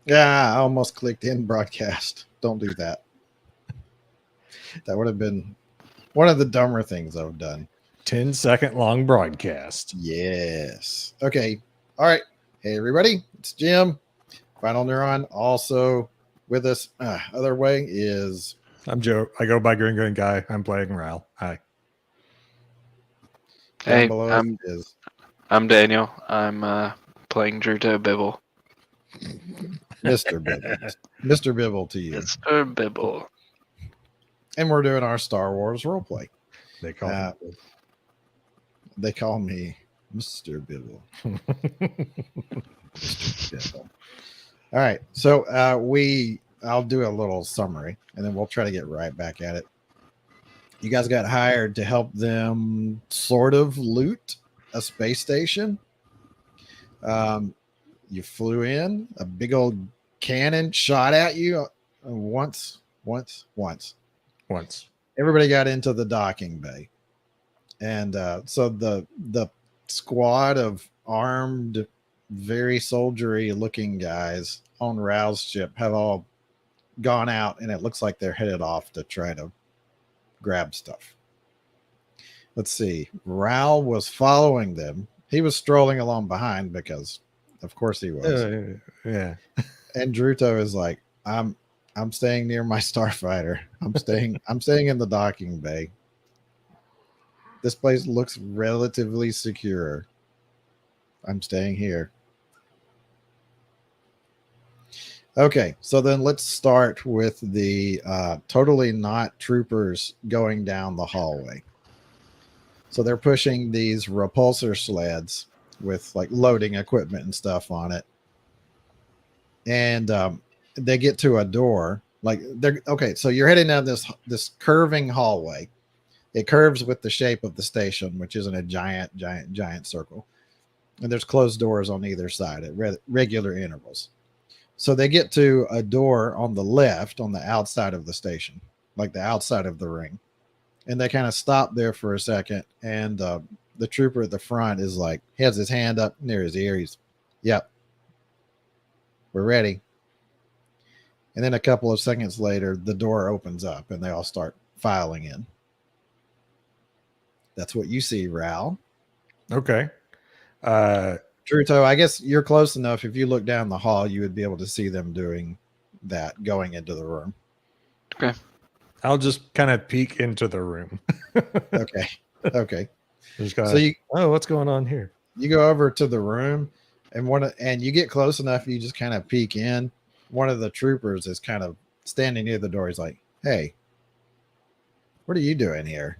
Yeah, I almost clicked in broadcast. Don't do that. That would have been one of the dumber things I've done. 10-second long broadcast. Yes. Okay. All right. Hey, everybody. It's Jim. Final Neuron. Also with us, other way is. I'm Joe. I go by Green Guy. I'm playing Ral. Hi. Down Hey, below us is. I'm Daniel. I'm playing Druto Bibble. Mr. Bibble. Mr. Bibble to you. Mr. Bibble. And we're doing our Star Wars roleplay. They call They call me Mr. Bibble. Mr. Bibble. All right. So I'll do a little summary and then we'll try to get right back at it. You guys got hired to help them sort of loot a space station. You flew in, a big old cannon shot at you once. Everybody got into the docking bay. And so the squad of armed, very soldiery looking guys on Ral's ship have all gone out, and it looks like they're headed off to try to grab stuff. Let's see. Ral was following them. He was strolling along behind because, of course, he was. Yeah. And Druto is like, I'm staying near my starfighter. I'm staying in the docking bay. This place looks relatively secure. I'm staying here. Okay, so then let's start with the totally not troopers going down the hallway. So they're pushing these repulsor sleds with like loading equipment and stuff on it. And they get to a door. Like they're okay, so you're heading down this curving hallway. It curves with the shape of the station, which isn't a giant circle. And there's closed doors on either side at regular intervals. So they get to a door on the left on the outside of the station, like the outside of the ring. And they kind of stop there for a second. And the trooper at the front is like, he has his hand up near his ear. He's, yep, we're ready. And then a couple of seconds later, the door opens up and they all start filing in. That's what you see, Ral. Okay. Druto, I guess you're close enough. If you look down the hall, you would be able to see them doing that, going into the room. Okay. I'll just kind of peek into the room. Okay. So what's going on here? You go over to the room, and you get close enough. You just kind of peek in. One of the troopers is kind of standing near the door. He's like, "Hey, what are you doing here?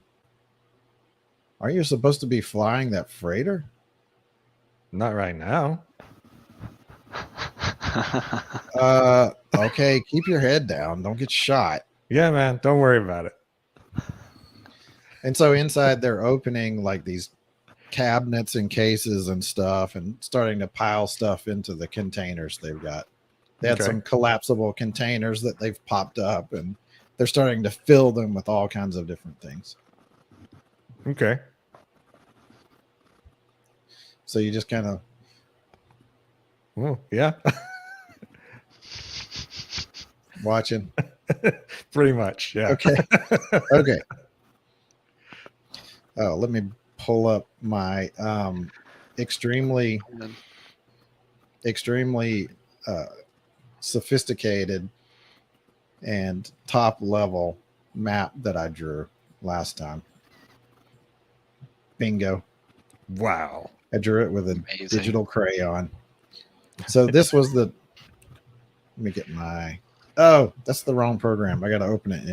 Aren't you supposed to be flying that freighter?" Not right now. Okay, keep your head down. Don't get shot. Yeah, man. Don't worry about it. And so inside they're opening like these cabinets and cases and stuff and starting to pile stuff into the containers they've got. They had some collapsible containers that they've popped up and they're starting to fill them with all kinds of different things. Okay. So you just kind of. Oh, yeah. Watching. Pretty much. Yeah. Okay. Oh, let me pull up my extremely sophisticated and top level map that I drew last time. Bingo. Wow. I drew it with a digital crayon. So this was the. Let me get my. Oh, that's the wrong program. I got to open it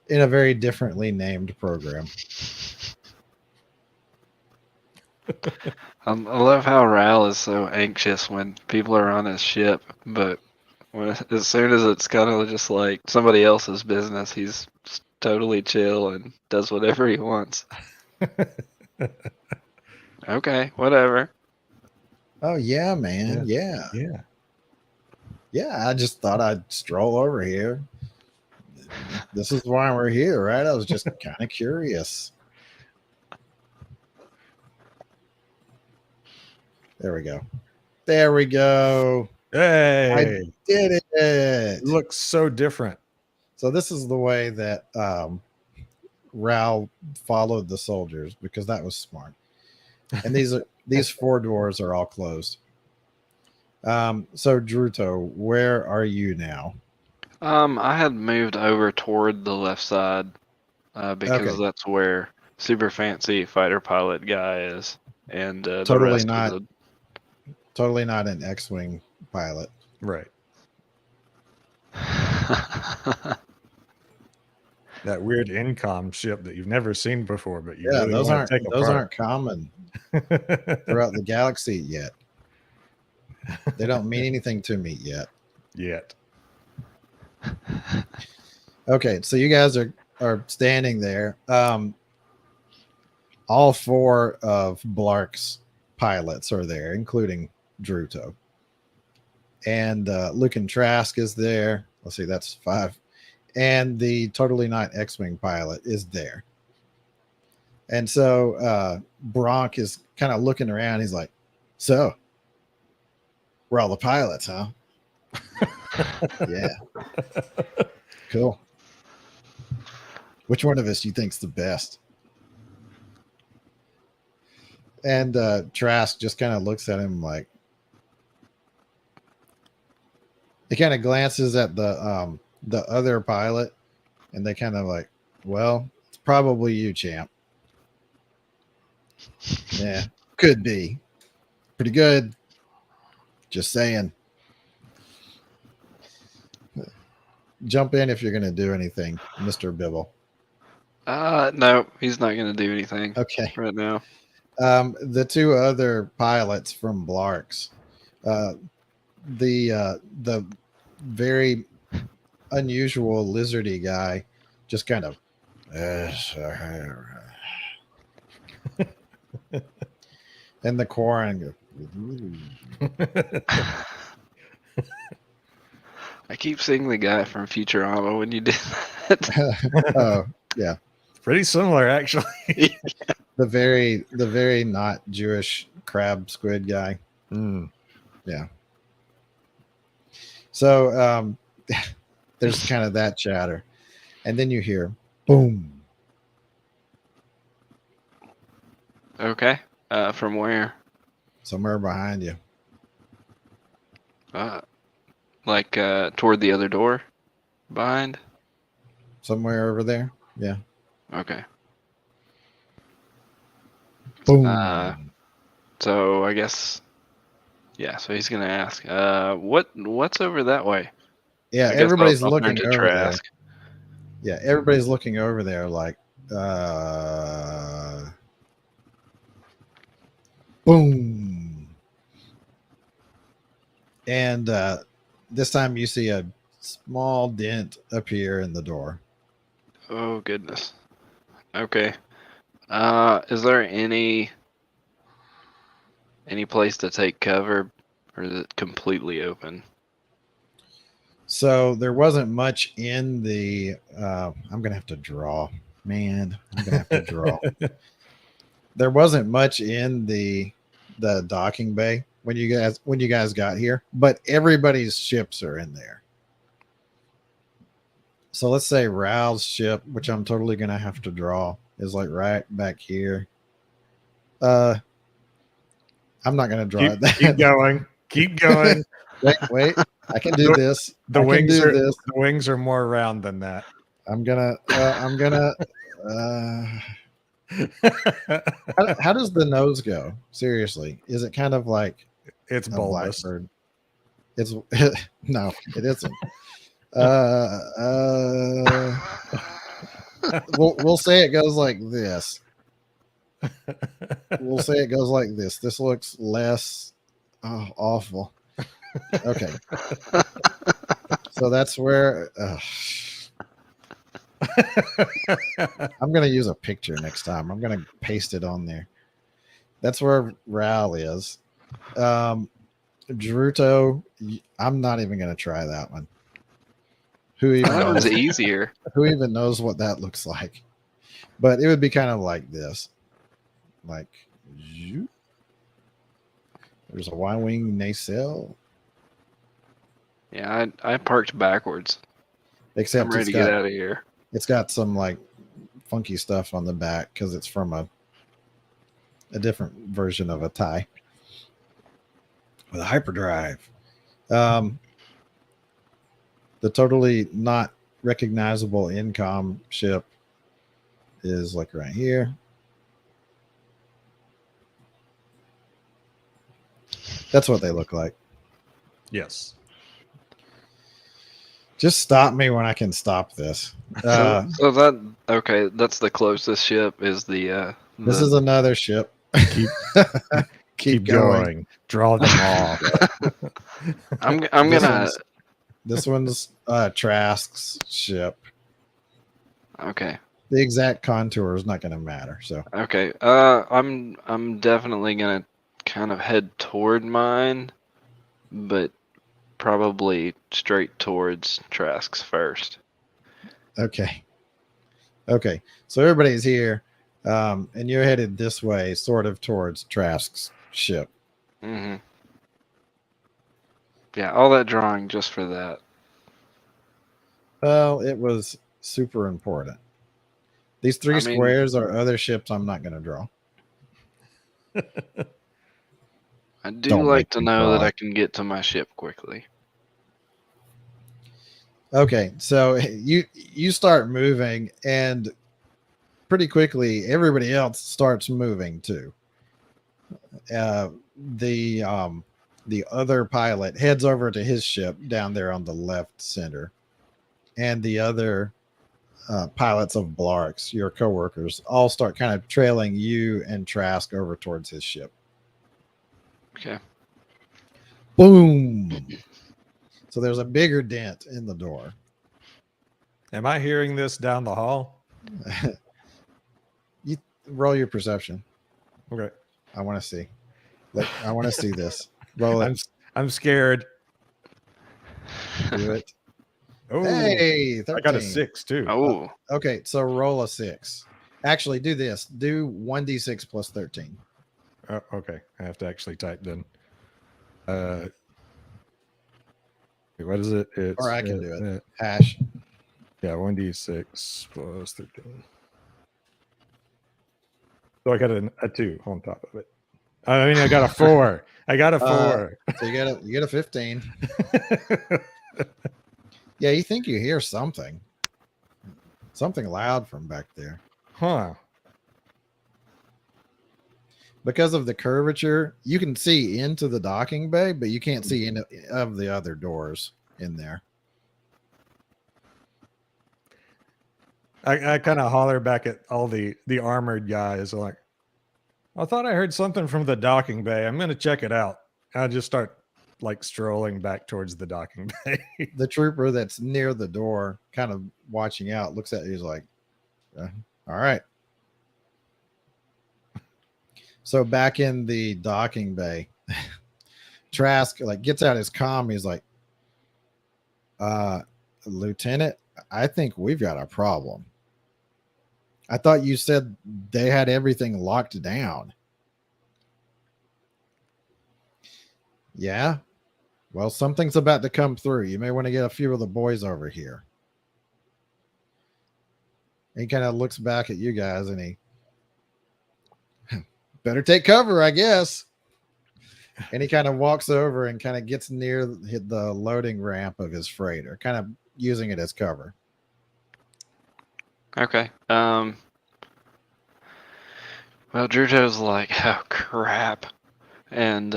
in a very differently named program. I love how Ral is so anxious when people are on his ship, but as soon as it's kind of just like somebody else's business, he's totally chill and does whatever he wants. Okay, whatever. Oh yeah, man. Yeah. I just thought I'd stroll over here. This is why we're here, right? I was just kind of curious. There we go. Hey, did it. it looks so different. So this is the way that Ral followed the soldiers because that was smart. And these 4 doors are all closed. So Druto, where are you now? I had moved over toward the left side because Okay. that's where super fancy fighter pilot guy is, and the Totally rest not of totally not an X-Wing pilot. Right. the. That weird incom ship that you've never seen before, but you Yeah, really want to take those apart. aren't common throughout the galaxy yet. They don't mean anything to me yet. Yet. Okay, so you guys are standing there. All 4 of Blark's pilots are there, including Druto. And Luke and Trask is there. Let's see, that's 5. And the totally not X-Wing pilot is there. And so Bronk is kind of looking around. He's like, so we're all the pilots, huh? Yeah. Cool. Which one of us do you think's the best? And Trask just kind of looks at him like, he kind of glances at the other pilot, and they kind of like, well, it's probably you, champ. Yeah, could be. Pretty good. Just saying. Jump in if you're going to do anything, Mr. Bibble. No, he's not gonna do anything Okay. right now. The 2 other pilots from Blarks, the very unusual lizardy guy, just kind of, and the Quarren. I keep seeing the guy from Futurama when you did that. Oh yeah, Pretty similar, actually. the very not Jewish crab squid guy. Mm. Yeah. So there's kind of that chatter, and then you hear boom. Okay. From where? Somewhere behind you. Like toward the other door, behind. Somewhere over there. Yeah. Okay. Boom. So I guess, yeah. So he's gonna ask, what's over that way? Yeah, I guess everybody's I'll turn looking to over there. Trask. Yeah, everybody's looking over there like, boom. And this time you see a small dent appear in the door. Oh goodness. Okay. Is there any place to take cover, or is it completely open? So there wasn't much in the. I'm gonna have to draw, man. I'm gonna have to draw. There wasn't much in the docking bay when you guys got here, but everybody's ships are in there. So let's say Ral's ship, which I'm totally gonna have to draw, is like right back here. I'm not gonna draw it. Keep going. Keep going. Wait. I can do this. The I can wings do are this. the wings are more round than that. I'm gonna. How does the nose go? Seriously, is it kind of like It's a bulbous. blackbird? It's no, it isn't. We'll say it goes like this. We'll say it goes like this. This looks less awful. Okay, so that's where I'm gonna use a picture next time. I'm gonna paste it on there. That's where Ral is. Druto, I'm not even gonna try that one. Who even That was knows? easier. Who even knows what that looks like? But it would be kind of like this. Like, zoop. There's a Y-wing nacelle. Yeah, I parked backwards. I'm Except ready to get out of here. it's got some like funky stuff on the back because it's from a different version of a tie with a hyperdrive. The totally not recognizable incom ship is like right here. That's what they look like. Yes. Just stop me when I can stop this. So that's the closest ship is the This is another ship. Keep Keep going. Draw them all. I'm This gonna one's- This one's Trask's ship. okay. The exact contour is not going to matter. So Okay. I'm definitely gonna kind of head toward mine, but probably straight towards Trask's first. okay. So everybody's here, and you're headed this way, sort of towards Trask's ship. Mm-hmm. Yeah, all that drawing just for that. Well, it was super important. These three I mean- squares are other ships I'm not going to draw. I do Don't like make to me know that cry. I can get to my ship quickly. Okay, so you start moving, and pretty quickly everybody else starts moving too. Uh, the other pilot heads over to his ship down there on the left center, and the other pilots of Blarks, your coworkers, all start kind of trailing you and Trask over towards his ship. Okay. Boom! So there's a bigger dent in the door. Am I hearing this down the hall? You roll your perception. Okay. I want to see. I want to see this. Roll it. I'm scared. Do it. Oh, Hey, 13. I got a 6 too. Oh, Okay, so roll a 6. Actually, do this. Do 1d6 plus 13. Okay, I have to actually type then. What is it? It's, Or I can do it. Hash. Yeah, 1d6 plus 13. So I got a 2 on top of it. I mean, I got a 4. I got a 4. So you get a 15. Yeah, you think you hear something. Something loud from back there. Huh. Because of the curvature, you can see into the docking bay, but you can't see any of the other doors in there. I kind of holler back at all the armored guys like, I thought I heard something from the docking bay. I'm going to check it out. I just start like strolling back towards the docking bay. The trooper that's near the door, kind of watching out, looks at you, he's like, all right. So back in the docking bay, Trask like gets out his comm. He's like, Lieutenant, I think we've got a problem. I thought you said they had everything locked down. Yeah. Well, something's about to come through. You may want to get a few of the boys over here. He kind of looks back at you guys and he better take cover, I guess. And he kind of walks over and kind of gets near the loading ramp of his freighter, kind of using it as cover. okay. Well, Druto's like, oh crap, and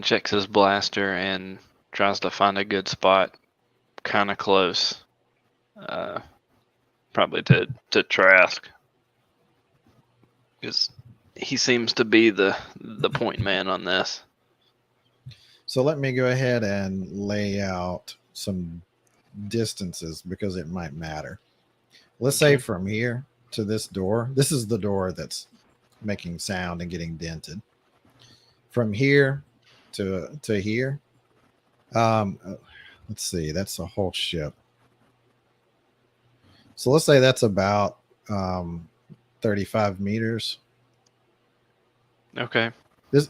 checks his blaster and tries to find a good spot, kind of close, probably to Trask, because he seems to be the point man on this. So let me go ahead and lay out some distances because it might matter. Let's say from here to this door. This is the door that's making sound and getting dented. From here to here. Let's see. That's a whole ship. So let's say that's about 35 meters. Okay.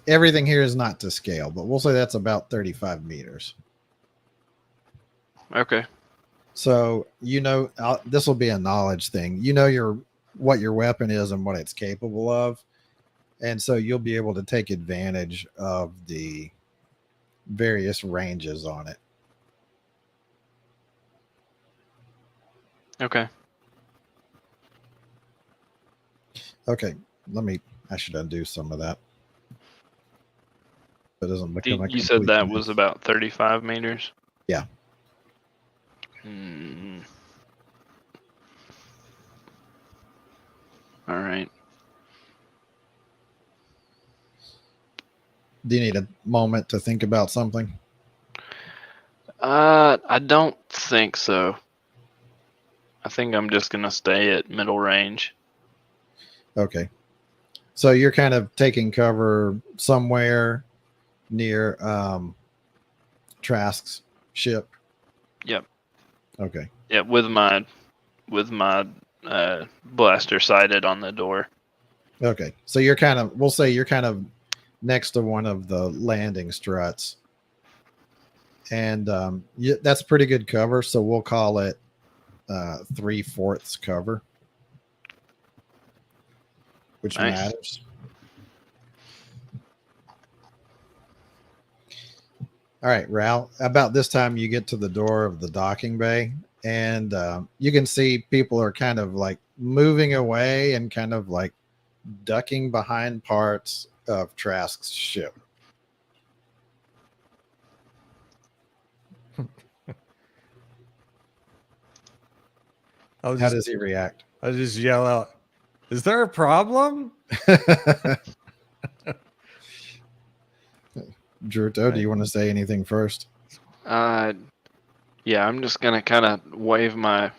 Everything here is not to scale, but we'll say that's about 35 meters. Okay. So this will be a knowledge thing. What your weapon is and what it's capable of, and so you'll be able to take advantage of the various ranges on it. Okay. Okay, I should undo some of that. It doesn't become a You said complete that mess. was about 35 meters? Yeah. All right. Do you need a moment to think about something? I don't think so. I think I'm just gonna stay at middle range. Okay. So you're kind of taking cover somewhere near Trask's ship. Yep. Okay. Yep. With my blaster sighted on the door. Okay. So we'll say you're kind of next to one of the landing struts. And that's pretty good cover. So we'll call it 3/4 cover, which Nice. matters. All right, Ral. About this time, you get to the door of the docking bay, and you can see people are kind of like moving away and kind of like ducking behind parts of Trask's ship. How does he react? I just yell out, "Is there a problem?" Druto, do you want to say anything first? Yeah, I'm just gonna kind of wave my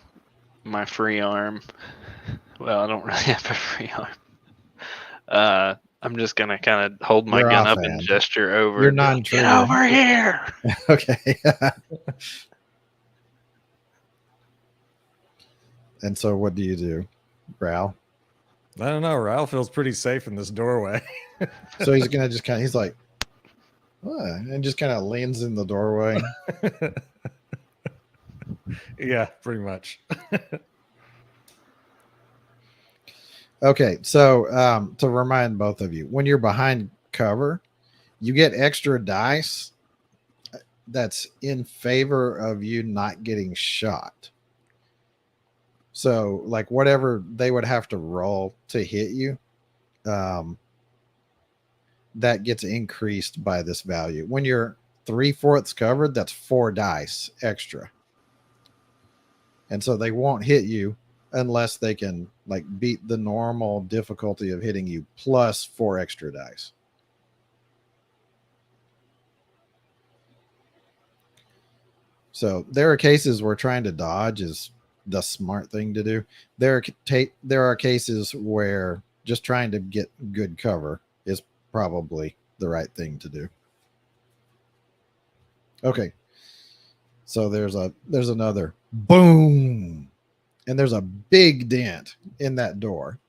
free arm. Well, I don't really have a free arm. I'm just gonna kind of hold my You're gun up offhand. and gesture over. You're and be like, non-true. Get over here! Okay. And so, what do you do, Ral? I don't know. Ralph feels pretty safe in this doorway. So he's gonna just he's like, what? And just kind of leans in the doorway. Yeah, pretty much. Okay, so to remind both of you, when you're behind cover, you get extra dice that's in favor of you not getting shot. So, like whatever they would have to roll to hit you, that gets increased by this value. When you're 3/4 covered, that's 4 dice extra. And so they won't hit you unless they can like beat the normal difficulty of hitting you plus 4 extra dice. So there are cases where trying to dodge is the smart thing to do. There are cases where just trying to get good cover is probably the right thing to do. Okay. So there's another boom, and there's a big dent in that door.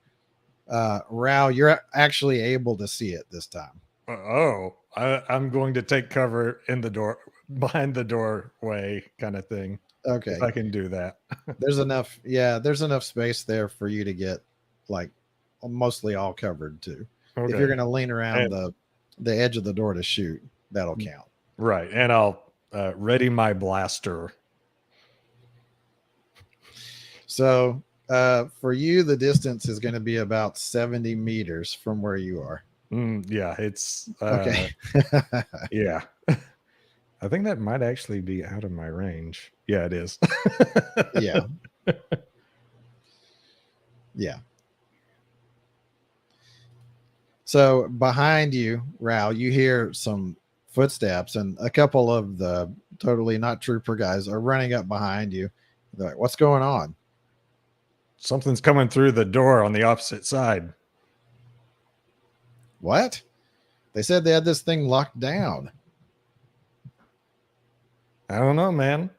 Ral, you're actually able to see it this time. I'm going to take cover in the door, behind the doorway kind of thing. Okay. If I can do that. There's enough space there for you to get like mostly all covered too. Okay. If you're going to lean around the edge of the door to shoot, that'll count. Right. And I'll ready my blaster. So for you, the distance is going to be about 70 meters from where you are. Yeah, it's okay. Yeah. I think that might actually be out of my range. Yeah, it is. Yeah. Yeah. So behind you, Ral, you hear some footsteps, and a couple of the totally not trooper guys are running up behind you. They're like, what's going on? Something's coming through the door on the opposite side. What? They said they had this thing locked down. I don't know, man.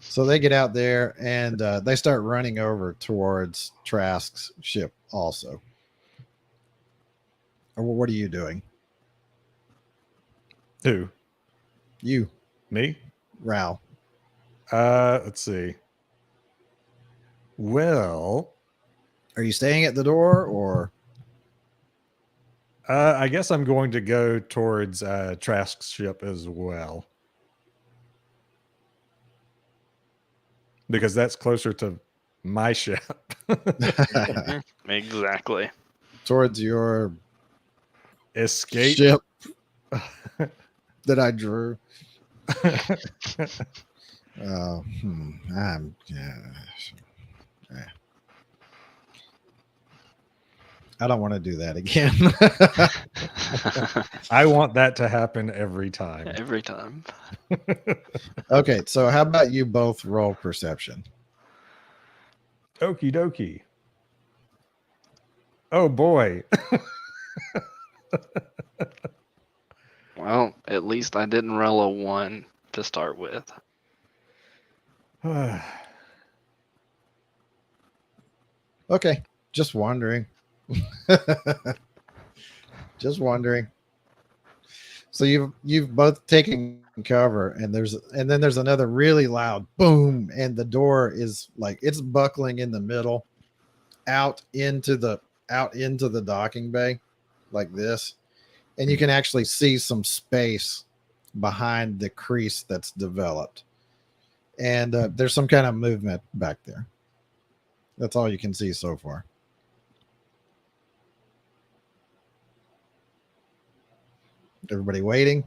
So they get out there and they start running over towards Trask's ship also. Or what are you doing? Who? You. Me? Ral. Let's see. Well, Are you staying at the door or? I guess I'm going to go towards Trask's ship as well. Because that's closer to my ship. Mhm, exactly. Towards your Escape. ship that I drew. I'm yeah. I don't want to do that again. I want that to happen every time. Every time. Okay, so how about you both roll perception? Okie dokie. Oh boy. Well, at least I didn't roll a 1 to start with. Okay, just wondering. Just wondering. So you've both taken cover, and then there's another really loud boom, and the door is like it's buckling in the middle, out into the docking bay, like this, and you can actually see some space behind the crease that's developed, and there's some kind of movement back there. That's all you can see so far. Everybody waiting.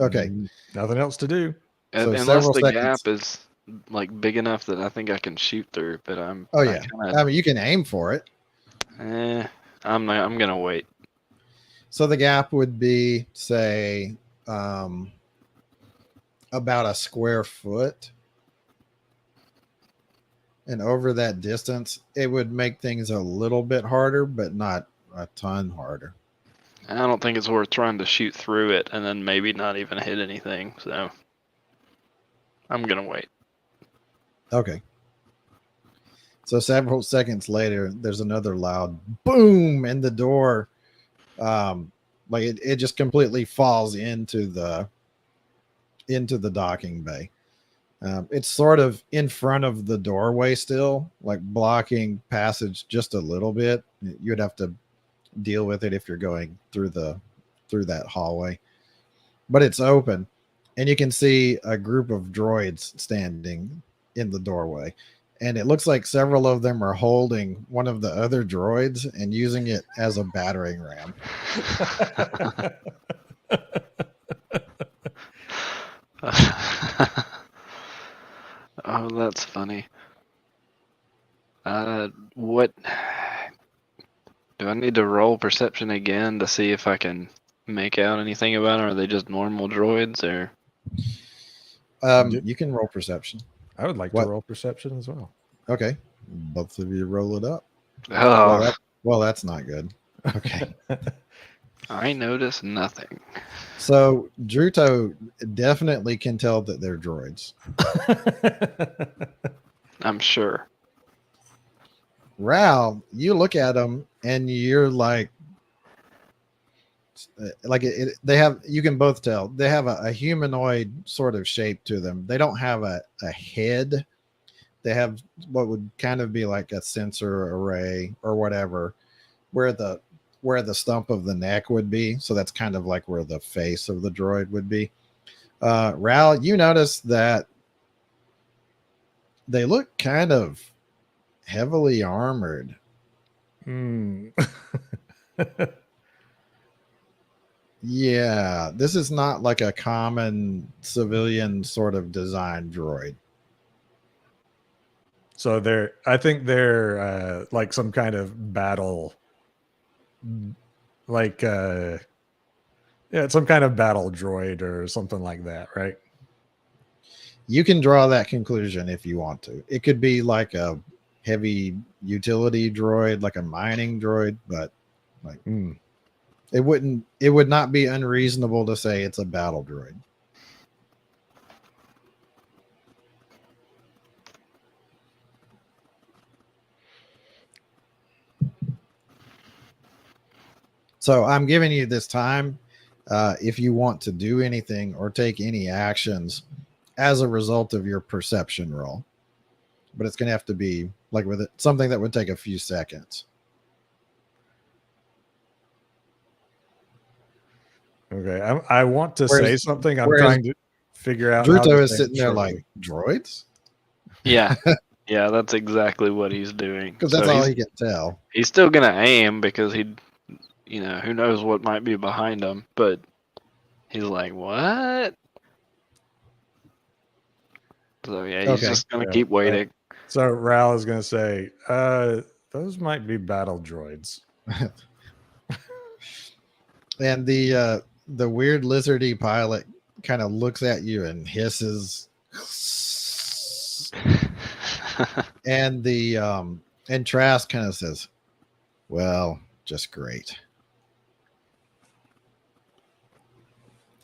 Okay, Nothing else to do. so Unless several the seconds. gap is like big enough that I think I can shoot through, but Oh I yeah, kinda, I mean you can aim for it. I'm gonna wait. So the gap would be, say, um, about a square foot. And over that distance, it would make things a little bit harder, but not a ton harder. I don't think it's worth trying to shoot through it and then maybe not even hit anything, so I'm gonna wait. Okay. So several seconds later, there's another loud boom, and the door, like it just completely falls into the docking bay. It's sort of in front of the doorway still, like blocking passage just a little bit. You'd have to deal with it if you're going through that hallway, but it's open, and you can see a group of droids standing in the doorway, and it looks like several of them are holding one of the other droids and using it as a battering ram. Oh, that's funny. What do I need to roll perception again to see if I can make out anything about it? Are they just normal droids or? You can roll perception. I would like What? to roll perception as well. Okay, both of you roll it up. Oh, Well, that's not good. Okay. I noticed nothing. So Druto definitely can tell that they're droids. I'm sure. Ral, you look at them and you're like they have, you can both tell they have a humanoid sort of shape to them. They don't have a head. They have what would kind of be like a sensor array or whatever, where the stump of the neck would be. So that's kind of like where the face of the droid would be. Ral, you notice that they look kind of heavily armored. Yeah, this is not like a common civilian sort of design droid. So I think they're like some kind of battle, like yeah, some kind of battle droid or something like that, right? You can draw that conclusion if you want to. It could be like a heavy utility droid, like a mining droid, but like it would not be unreasonable to say it's a battle droid. So I'm giving you this time. if you want to do anything or take any actions as a result of your perception roll. But it's going to have to be like with it, something that would take a few seconds. Okay. I want to Whereas- say something. I'm whereas trying to figure out. how Druto to is say it sitting there shortly. like, droids? Yeah, yeah, that's exactly what he's doing. Because that's So all he's, he can tell. he's still gonna aim because who knows what might be behind him, but he's like, what? So yeah, he's Okay. just gonna Yeah, keep waiting. So Ral is going to say, those might be battle droids. And the weird lizardy pilot kind of looks at you and hisses. And the and Trask kind of says, well, just great.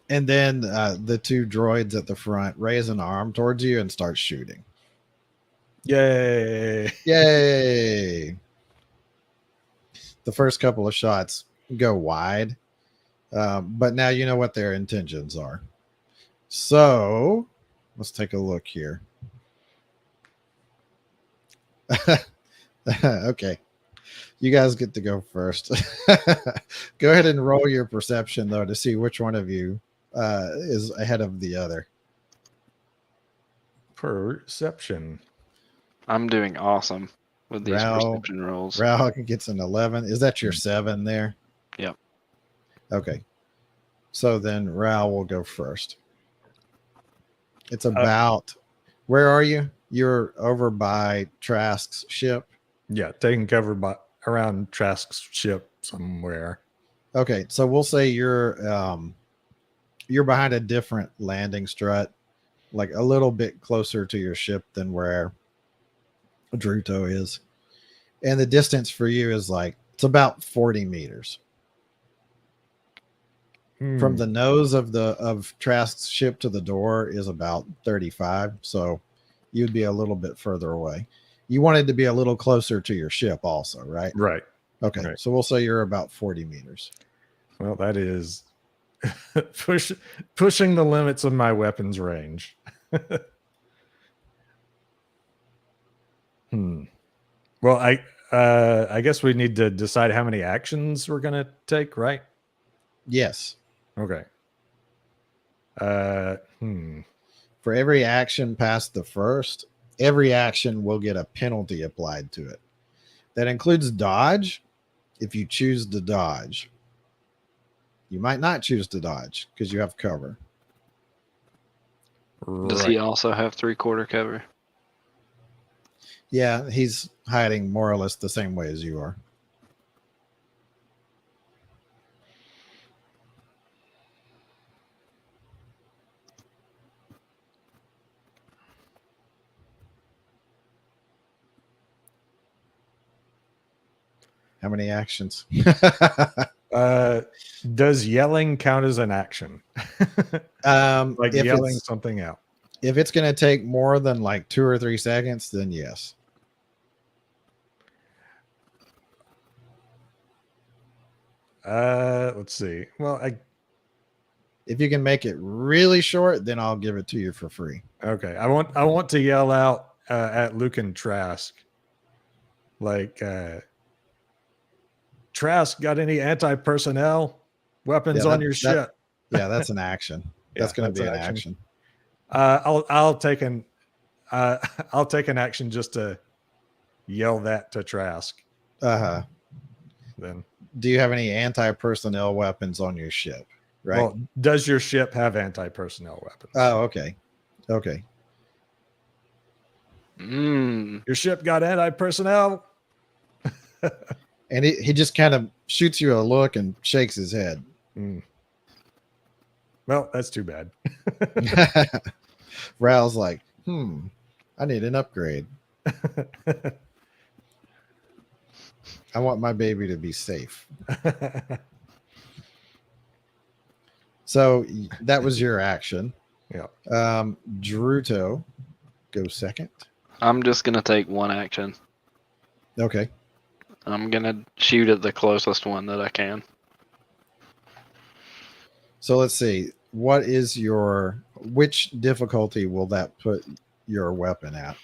And then the two droids at the front raise an arm towards you and start shooting. Yay. Yay! The first couple of shots go wide, but now you know what their intentions are. So let's take a look here. Okay, you guys get to go first. Go ahead and roll your perception though to see which one of you is ahead of the other. Perception. I'm doing awesome with these Ral- perception rolls. Ral gets an 11. Is that your 7 there? Yep. Okay. So then Ral will go first. It's about where are you? You're over by Trask's ship. Yeah, taking cover by around Trask's ship somewhere. Okay, so we'll say you're behind a different landing strut, like a little bit closer to your ship than where Druto is. And the distance for you is like it's about 40 meters. From the nose of Trask's ship to the door is about 35, so you'd be a little bit further away. You wanted to be a little closer to your ship also, right? Right. Okay, Right. so we'll say you're about 40 meters. Well, that is pushing the limits of my weapons range. Well, I guess we need to decide how many actions we're gonna take, right? Yes. Okay. For every action past the first, every action will get a penalty applied to it. That includes dodge if you choose to dodge. You might not choose to dodge because you have cover. Does he also have 3/4 cover? Yeah, he's hiding more or less the same way as you are. How many actions? Does yelling count as an action? Like if yelling it's, something out. if it's going to take more than like 2 or 3 seconds, then yes. Let's see. Well, If you can make it really short, then I'll give it to you for free. okay. I want to yell out at Luke and Trask. Like Trask, got any anti-personnel weapons on your ship? Yeah, that's an action. That's Yeah, going to be that's an an action. I'll take an I'll take an action just to yell that to Trask. Uh-huh. Then, Do you have any anti-personnel weapons on your ship? Right. well, does your ship have anti-personnel weapons? Oh, okay. Okay. Your ship got anti-personnel? And he just kind of shoots you a look and shakes his head. Well, that's too bad. Ral's like, I need an upgrade. I want my baby to be safe. So that was your action. Yeah. Druto, go second. I'm just gonna take one action. Okay. I'm gonna shoot at the closest one that I can. So let's see. What is which difficulty will that put your weapon at?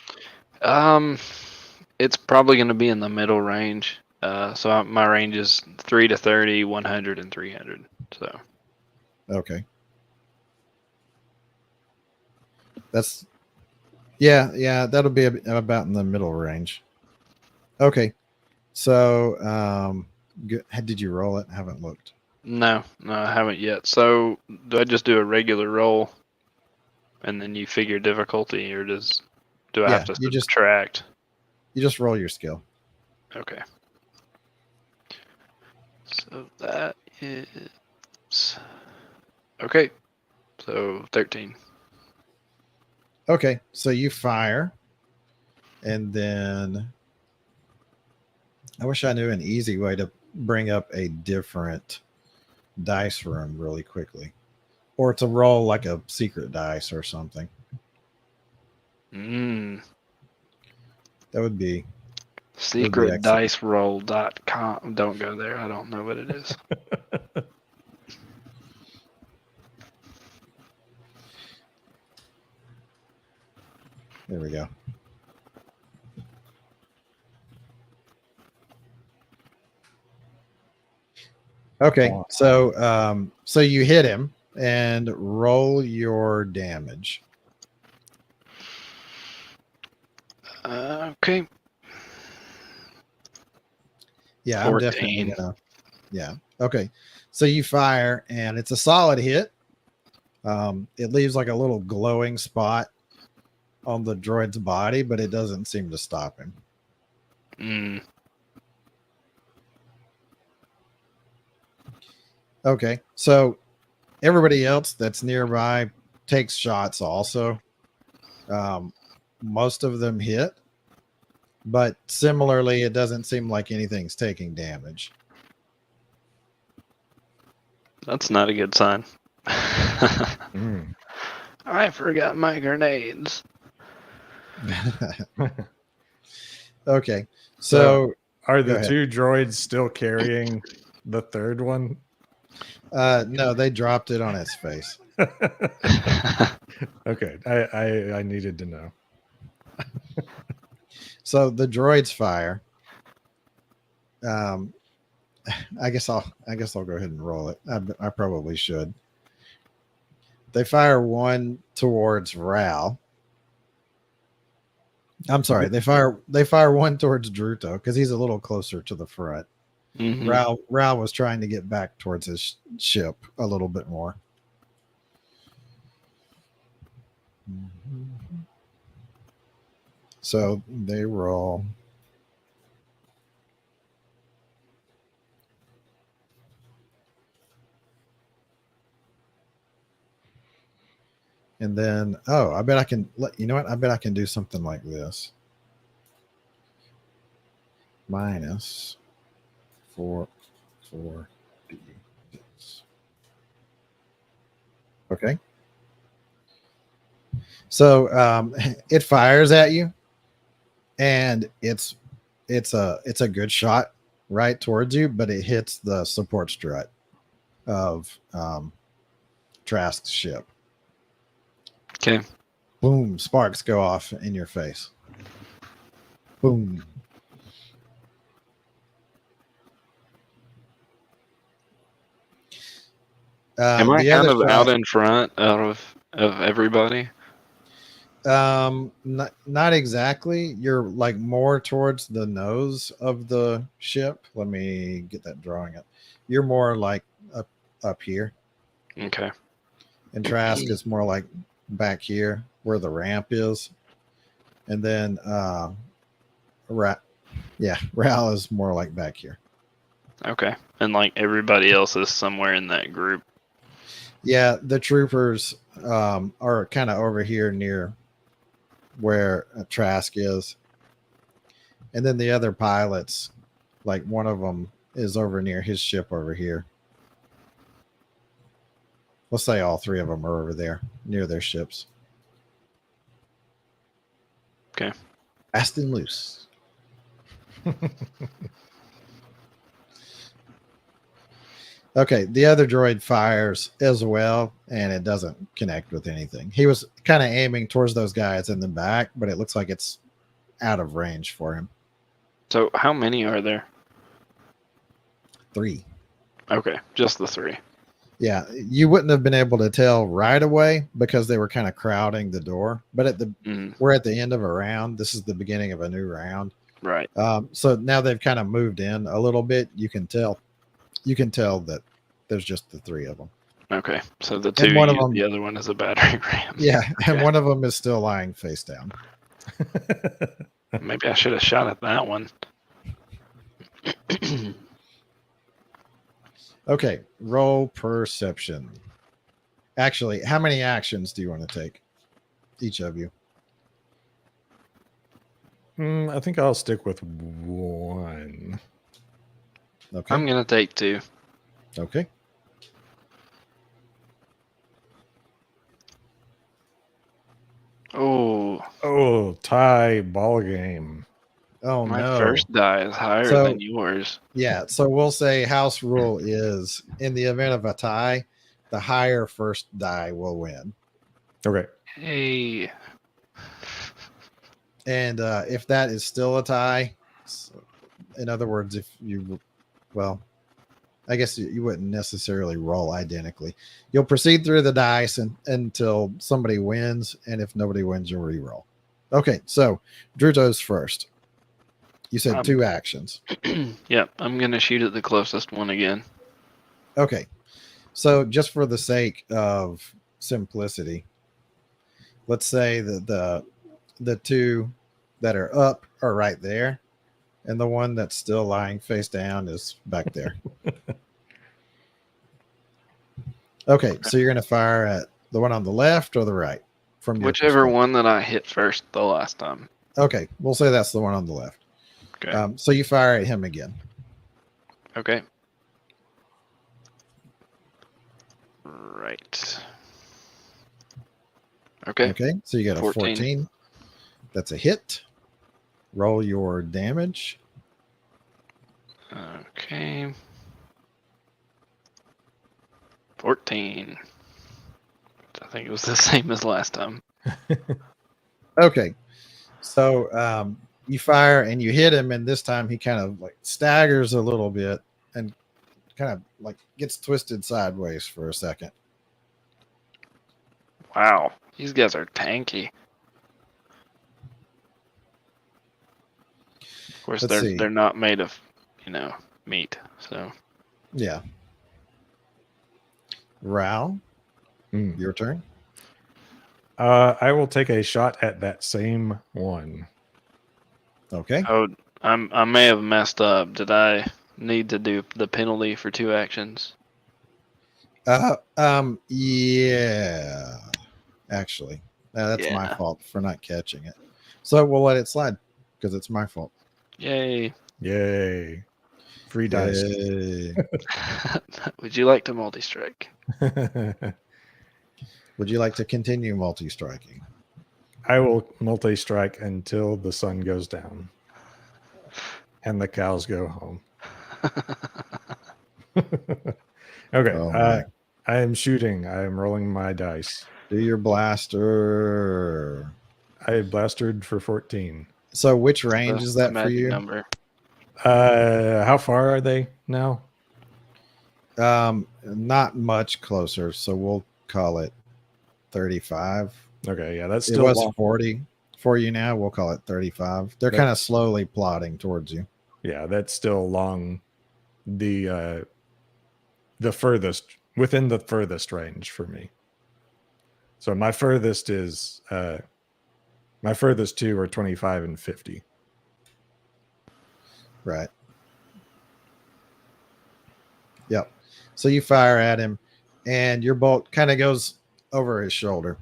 It's probably going to be in the middle range. My range is 3 to 30, 100, and 300. So Okay. That's yeah, that'll be about in the middle range. Okay. So, did you roll it? I haven't looked. no, I haven't yet. So do I just do a regular roll, and then you figure difficulty, or do I have to You subtract? just roll your skill. Okay. So that is okay. So 13. Okay, so you fire, and then I wish I knew an easy way to bring up a different dice room really quickly, or to roll like a secret dice or something. Mm. That would be excellent. SecretDiceRoll.com. Don't go there. I don't know what it is. There we go. Okay, so you hit him and roll your damage. Okay. Yeah, 14. I'm definitely gonna. Yeah. Okay. So you fire, and it's a solid hit. It leaves like a little glowing spot on the droid's body, but it doesn't seem to stop him. Mm. Okay. So everybody else that's nearby takes shots also. Most of them hit, but similarly, it doesn't seem like anything's taking damage. That's not a good sign. Mm. I forgot my grenades. Okay. So are go the ahead. two droids still carrying the third one? No, they dropped it on its face. Okay, I needed to know. So the droids fire. I guess I'll go ahead and roll it. I probably should. They fire one towards Ral. I'm sorry. They fire one towards Druto because he's a little closer to the front. Mhm. Ral was trying to get back towards his ship a little bit more. So they roll. And then, I bet I can you know what? I bet I can do something like this. Minus 4, 4, D6. Okay. So it fires at you, and it's a good shot right towards you, but it hits the support strut of Trask's ship. Okay. Boom! Sparks go off in your face. Boom! Am I The kind other of out in front of everybody? not exactly. You're like more towards the nose of the ship. Let me get that drawing up. You're more like up here, Okay. and Trask is more like back here where the ramp is, and then Ral is more like back here. Okay. And like everybody else is somewhere in that group. Yeah, the troopers are kind of over here near where Trask is, and then the other pilots, like one of them is over near his ship over here. Let's say all three of them are over there near their ships. Okay. Fast and loose. Okay, the other droid fires as well, and it doesn't connect with anything. He was kind of aiming towards those guys in the back, but it looks like it's out of range for him. So how many are there? 3. Okay, just the 3. Yeah, you wouldn't have been able to tell right away because they were kind of crowding the door. But we're at the end of a round. This is the beginning of a new round. Right. So now they've kind of moved in a little bit. You can tell that there's just the 3 of them. Okay, so the And 2, one of them, the other one is a battering ram. yeah, and Okay. one of them is still lying face down. Maybe I should have shot at that one. Okay, roll perception. Actually, how many actions do you want to take? Each of you. I think I'll stick with 1. Okay. I'm gonna take 2. Okay. Oh, Tie ball game. Oh my no. first die is higher So- than yours. Yeah, so we'll say house rule is in the event of a tie, the higher first die will win. Okay. Hey, And if that is still a tie, in other words, if you, well, I guess you wouldn't necessarily roll identically. You'll proceed through the dice until somebody wins, and if nobody wins, you'll re-roll. Okay, so Druto's first. You said 2 actions. yep, I'm gonna shoot at the closest one again. Okay, so just for the sake of simplicity, let's say that the 2 that are up are right there, and the one that's still lying face down is back there. Okay, so you're going to fire at the one on the left or the right? From your Whichever perspective? one that I hit first the last time. Okay, we'll say that's the one on the left. Okay. So you fire at him again. Okay. Right. Okay. Okay, so you got a 14. That's a hit. Roll your damage. Okay. 14. I think it was the same as last time. Okay, so you fire and you hit him, and this time he kind of like staggers a little bit and kind of like gets twisted sideways for a second. Wow. These guys are tanky. Of course, Let's see. they're not made of, meat. So Yeah. Ral, your turn. I will take a shot at that same one. Okay. oh, I may have messed up. Did I need to do the penalty for 2 actions? Yeah. Actually, that's my Yeah. fault for not catching it. So we'll let it slide because it's my fault. Yay! Yay. Free dice. Yay. Would you like to multi-strike? Would you like to continue multi-striking? I will multi-strike until the sun goes down and the cows go home. Okay. Oh, my. I am shooting. I am rolling my dice. Do your blaster. I blastered for 14. So which range The is that for magic you? number. How far are they now? Not much closer. So we'll call it 35. Okay, yeah, that's It still was long. 40 for you now. We'll call it 35. They're kind of slowly plodding towards you. Yeah, that's still long. The furthest within the furthest range for me. So my furthest is my furthest 2 are 25 and 50. Right. Yep. So you fire at him, and your bolt kind of goes over his shoulder.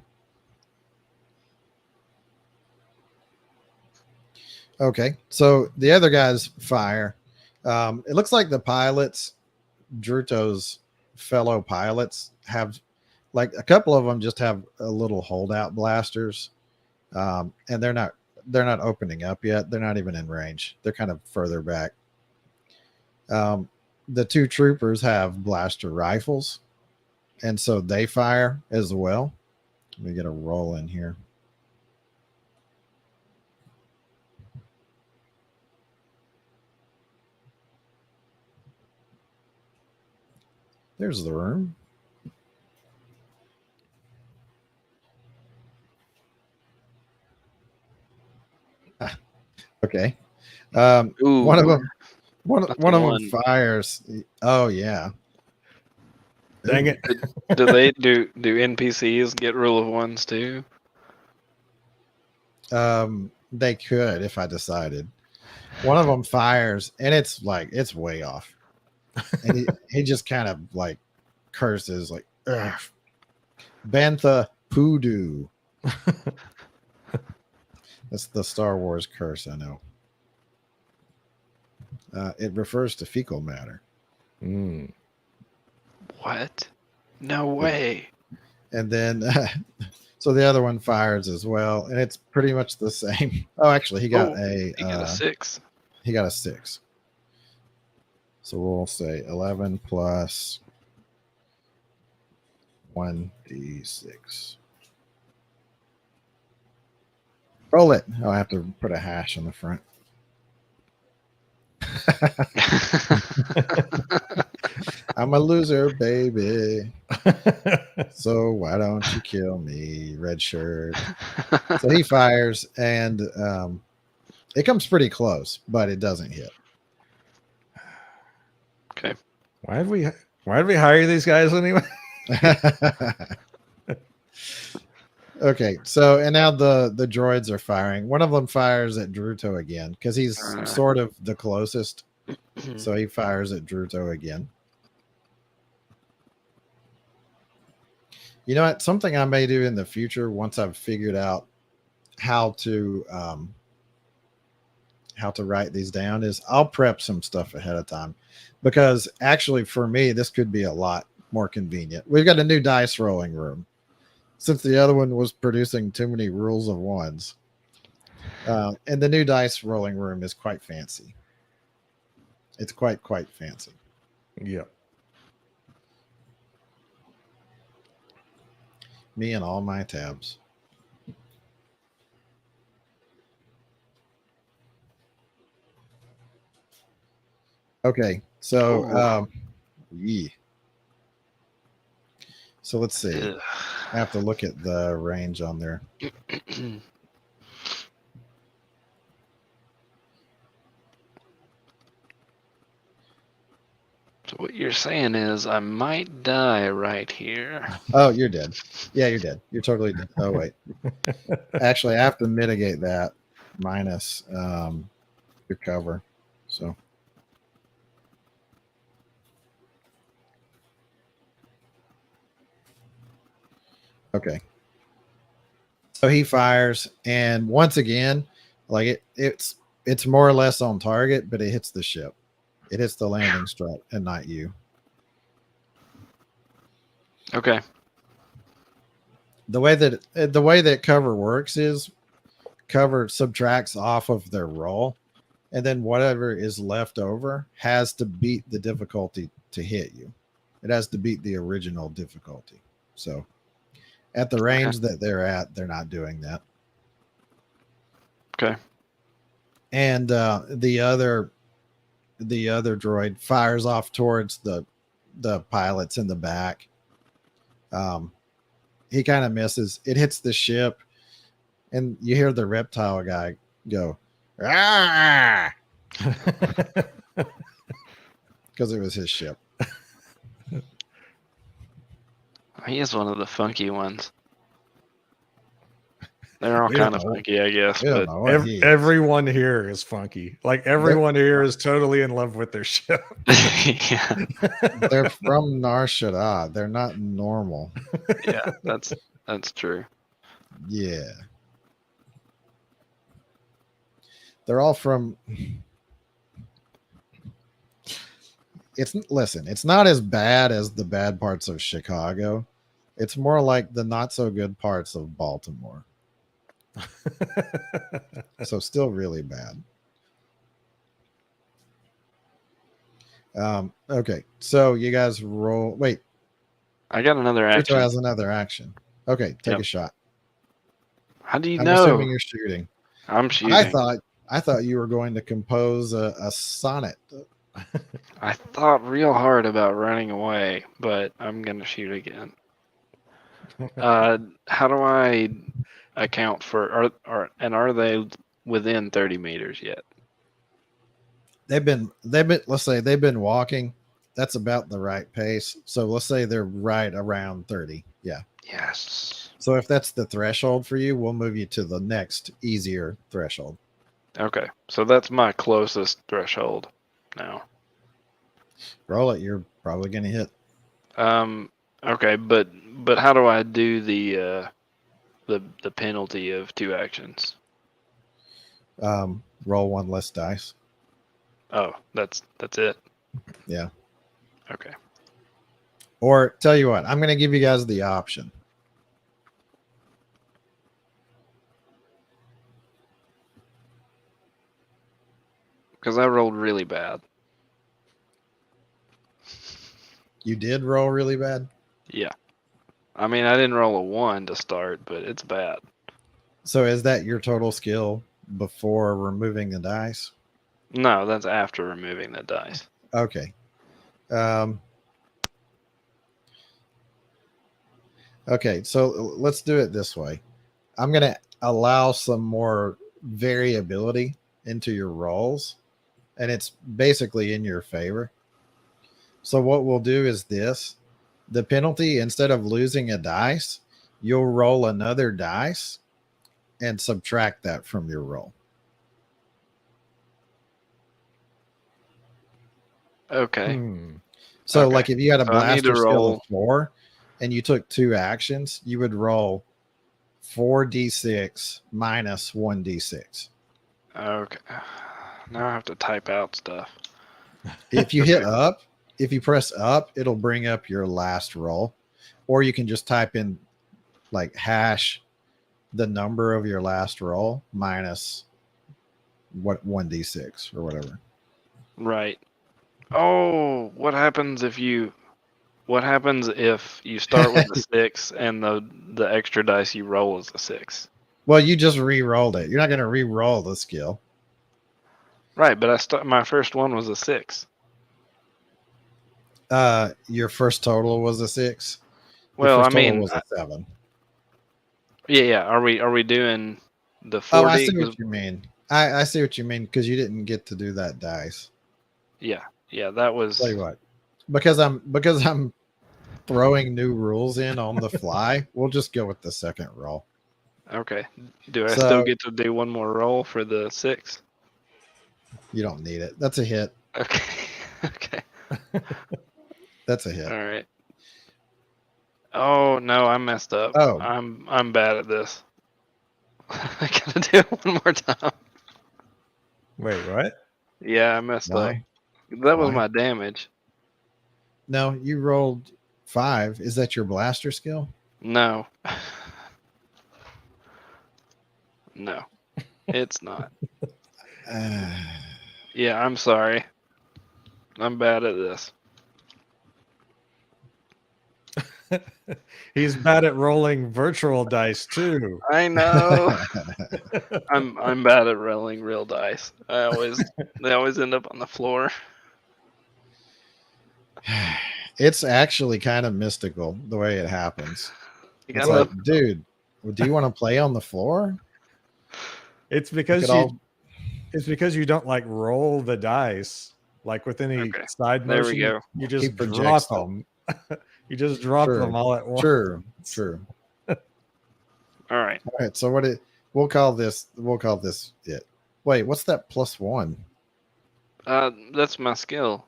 Okay. So the other guys fire. It looks like the pilots, Druto's fellow pilots, have like a couple of them just have a little holdout blasters, and they're not opening up yet. They're not even in range. They're kind of further back. the two troopers have blaster rifles, and so they fire as well. Let me get a roll in here. There's the room. Okay. Ooh, One of them. One not the of them one. fires. Oh yeah. Dang it. Do they do NPCs get rule of ones too? They could if I decided. One of them fires, and it's like it's way off, and he just kind of like curses like, ugh, Bantha Poodoo. That's the Star Wars curse, I know. It refers to fecal matter. Mm. What? No way. And then, so the other one fires as well, and it's pretty much the same. Oh, actually, he got You get a 6. He got a 6. So we'll say 11 plus 1d6. Roll it. Oh, I have to put a hash on the front. I'm a loser, baby. So why don't you kill me, red shirt? So he fires, and it comes pretty close, but it doesn't hit. Okay. Why did we hire these guys anyway? Okay, so and now the droids are firing. One of them fires at Druto again because he's sort of the closest. So he fires at Druto again. You know what? Something I may do in the future once I've figured out how to write these down is I'll prep some stuff ahead of time, because actually for me this could be a lot more convenient. We've got a new dice rolling room since the other one was producing too many rules of ones, and the new dice rolling room is quite fancy. It's quite fancy. Yep. Me and all my tabs. Okay, so yeah. So let's see. Ugh. I have to look at the range on there. So what you're saying is I might die right here. Oh, you're dead. Yeah, you're dead. You're totally dead. Oh wait. Actually, I have to mitigate that minus your cover. So okay. So he fires, and once again, like it's more or less on target, but it hits the ship. It hits the landing strut and not you. Okay. The way that cover works is cover subtracts off of their roll, and then whatever is left over has to beat the difficulty to hit you. It has to beat the original difficulty. So at the range that they're at, they're not doing that. Okay. And the other droid fires off towards the pilots in the back. He kind of misses. It hits the ship, and you hear the reptile guy go, "Ah!" because it was his ship. He is one of the funky ones. They're all We don't kind of know. funky, I guess. We don't But know what he is. Everyone here is funky. Like everyone here is totally in love with their ship. yeah, They're from Nar Shaddaa. They're not normal. yeah, that's true. Yeah. They're all from. It's not as bad as the bad parts of Chicago. It's more like the not so good parts of Baltimore. So still really bad. Okay, so you guys roll. Wait, I got another Druto action. has another action. Okay, take Yep. a shot. How do you I'm know? assuming you're shooting. I'm I shooting. thought you were going to compose a sonnet. I thought real hard about running away, but I'm gonna shoot again. How do I account for are they within 30 meters yet? They've been let's say they've been walking. That's about the right pace. So let's say they're right around 30. Yeah. Yes. So if that's the threshold for you, we'll move you to the next easier threshold. Okay, so that's my closest threshold now. Roll it. You're probably going to hit. Okay, but how do I do the penalty of 2 actions? Roll one less dice. Oh, that's it. Yeah. Okay. Or tell you what, I'm going to give you guys the option. Because I rolled really bad. You did roll really bad. Yeah. I mean, I didn't roll a 1 to start, but it's bad. So is that your total skill before removing the dice? No, that's after removing the dice. Okay. Okay, so let's do it this way. I'm going to allow some more variability into your rolls, and it's basically in your favor. So what we'll do is this. The penalty, instead of losing a dice, you'll roll another dice and subtract that from your roll. Okay. So Okay. like if you had a So I need to blaster skill of roll. 4 and you took 2 actions, you would roll 4d6 minus 1d6. Okay. Now I have to type out stuff. If you hit up, if you press up, it'll bring up your last roll. Or you can just type in like hash the number of your last roll minus what 1d6 or whatever. Right. Oh, what happens if you start with the 6 and the extra dice you roll is a 6? Well, you just re-rolled it. You're not going to re-roll the skill. Right, but my first one was a 6. Your first total was a 6. Your Well, I first total mean, was a 7. yeah. Are we doing the Oh, I 4D? see what you mean. I see what you mean because you didn't get to do that dice. Yeah, that was. Tell you what, because I'm throwing new rules in on the fly. We'll just go with the second roll. Okay. Do I still So get to do one more roll for the 6? you don't need it. That's a hit. Okay. Okay. That's a hit. All right. Oh no, I messed up. Oh. I'm bad at this. I gotta do it one more time. Wait, what? Yeah, I messed up. Why? That was Why? my damage. No, you rolled 5. Is that your blaster skill? No. No, it's not. Yeah, I'm sorry. I'm bad at this. He's bad at rolling virtual dice too. I know. I'm bad at rolling real dice. They always end up on the floor. It's actually kind of mystical the way it happens. You It's gotta, like, dude, do you want to play on the floor? It's Look because at all. it's because you don't like roll the dice like with any Okay, side there we motion. go. You He just projects drop them. them. You just drop them all at once. True. All right. All right. So we'll call this it. Wait, what's that +1? That's my skill.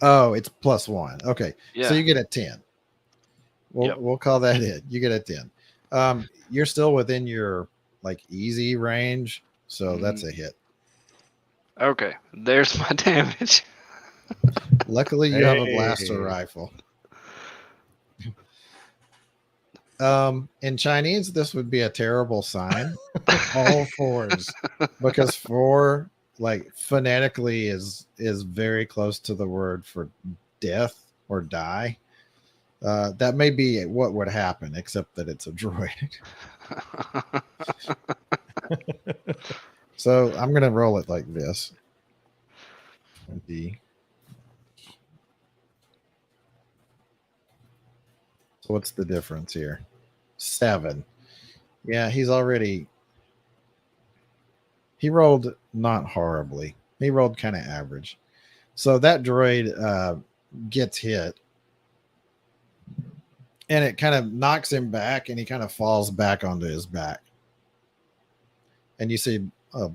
Oh, it's +1. Okay. Yeah. So you get a 10. We'll call that it. You get a 10. You're still within your like easy range, so that's a hit. Okay. There's my damage. Luckily, you have a Hey. blaster rifle. In Chinese, this would be a terrible sign. All fours. Because 4 like phonetically is very close to the word for death or die. That may be what would happen, except that it's a droid. So I'm gonna roll it like this. 20. So what's the difference here? 7. Yeah, he rolled not horribly. He rolled kind of average. So that droid gets hit, and it kind of knocks him back, and he kind of falls back onto his back. And you see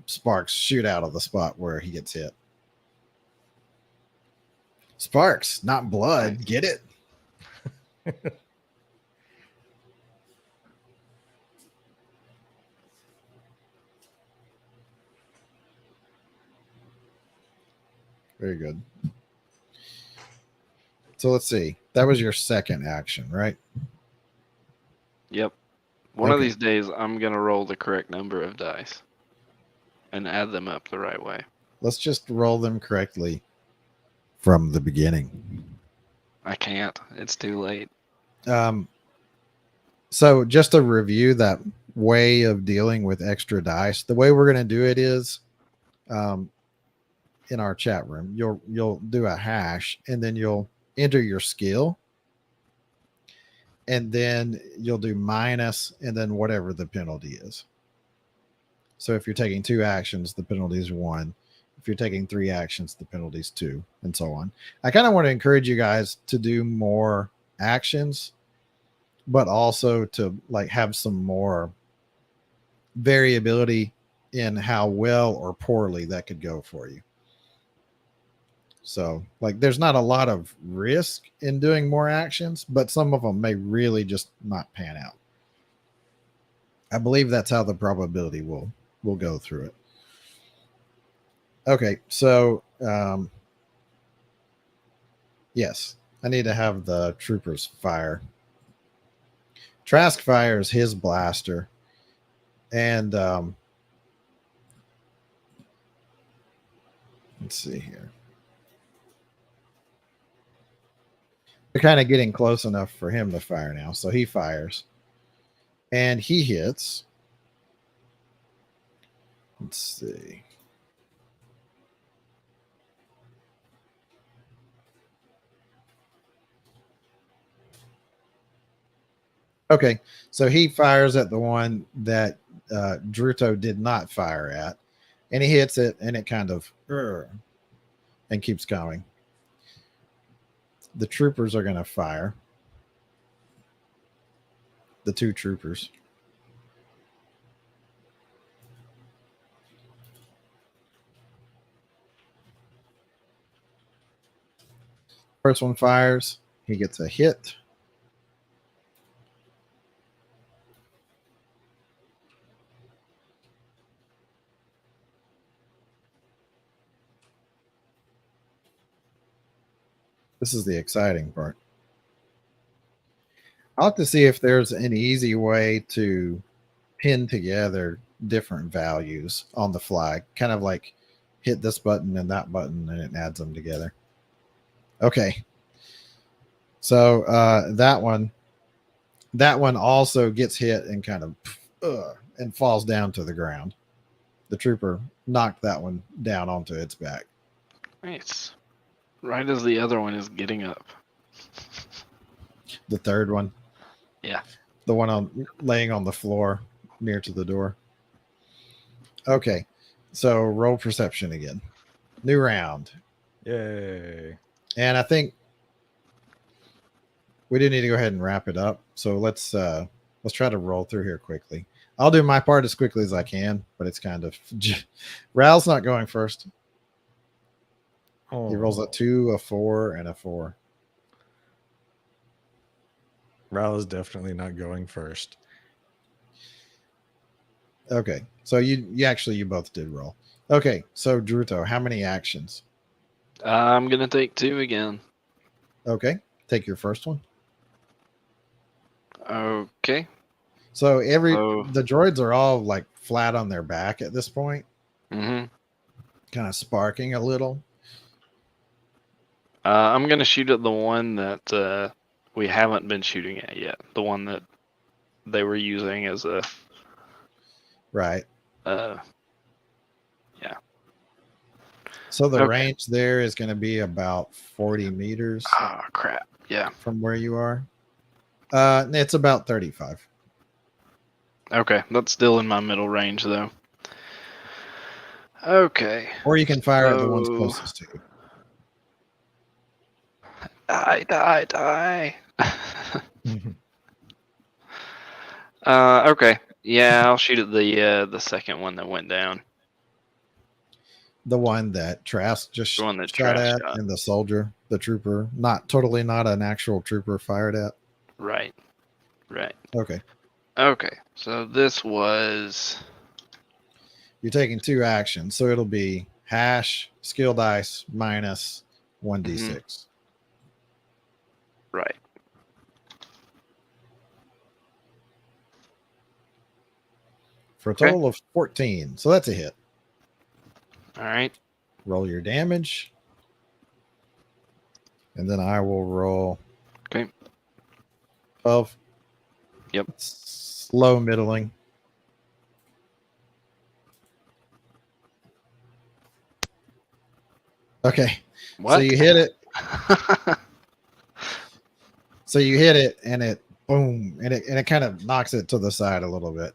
sparks shoot out of the spot where he gets hit. Sparks, not blood. Get it? Very good. So let's see. That was your second action, right? Yep. One of Okay. these days, I'm gonna roll the correct number of dice and add them up the right way. Let's just roll them correctly from the beginning. I can't. It's too late. So just to review that way of dealing with extra dice, the way we're going to do it is in our chat room. You'll do a hash, and then you'll enter your skill, and then you'll do minus, and then whatever the penalty is. So if you're taking 2 actions, the penalty is 1. If you're taking 3 actions, the penalty is 2, and so on. I kind of want to encourage you guys to do more actions, but also to like have some more variability in how well or poorly that could go for you. So like there's not a lot of risk in doing more actions, but some of them may really just not pan out. I believe that's how the probability will go through it. Okay, so yes, I need to have the troopers fire. Trask fires his blaster, and let's see here. They're kind of getting close enough for him to fire now, so he fires, and he hits. Let's see. Okay, so he fires at the one that Druto did not fire at, and he hits it, and it kind of and keeps going. The troopers are going to fire. The 2 troopers. First one fires. He gets a hit. This is the exciting part. I'll have to see if there's an easy way to pin together different values on the fly. Kind of like hit this button and that button, and it adds them together. Okay. So that one also gets hit and kind of and falls down to the ground. The trooper knocked that one down onto its back. Nice. Right as the other one is getting up. The third one. Yeah. The one laying on the floor near to the door. Okay. So roll perception again. New round. Yay. And I think we do need to go ahead and wrap it up. So let's try to roll through here quickly. I'll do my part as quickly as I can, but it's kind of Ral's not going first. Oh. He rolls a 2, a 4, and a 4. Ral is definitely not going first. Okay. So you both did roll. Okay. So Druto, how many actions? I'm gonna take 2 again. Okay. Take your first one. Okay. So the droids are all like flat on their back at this point. Mm-hmm. kind of sparking a little. I'm gonna shoot at the one that we haven't been shooting at yet. The one that they were using as a Right. yeah. So the Okay. range there is going to be about 40 meters Oh crap. Yeah. from where you are. It's about 35. Okay, that's still in my middle range though. Okay. Or you can fire at the ones So closest to you. die. Okay. Yeah, I'll shoot at the second one that went down. The one that Trask just The one that shot Trask at, shot. and the soldier, the trooper, not an actual trooper fired at. Right. Okay. Okay. So this was You're taking 2 actions, so it'll be hash skill dice minus 1d6. right. For a total of 14. So that's a hit. All right. Roll your damage. And then I will roll. Okay. 12. Yep. Slow middling. Okay. What? So you hit it. So you hit it, and it boom, and it kind of knocks it to the side a little bit.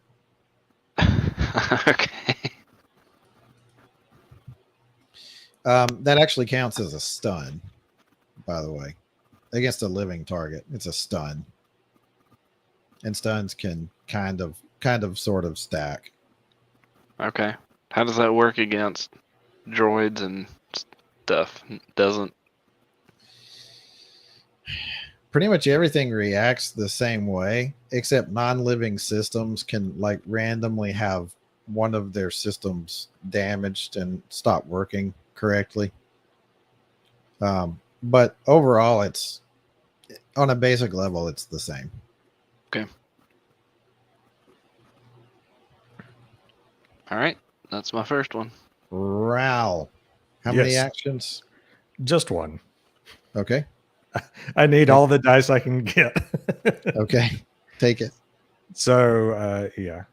Okay. That actually counts as a stun, by the way, against a living target. It's a stun, and stuns can kind of sort of stack. Okay. How does that work against droids and stuff? Doesn't. Pretty much everything reacts the same way, except non-living systems can like randomly have one of their systems damaged and stop working correctly. But overall, it's on a basic level, it's the same. Okay. All right. That's my first one. Ral, how many Yes. actions? Just one. Okay. I need all the dice I can get. Okay. Take it. So, yeah.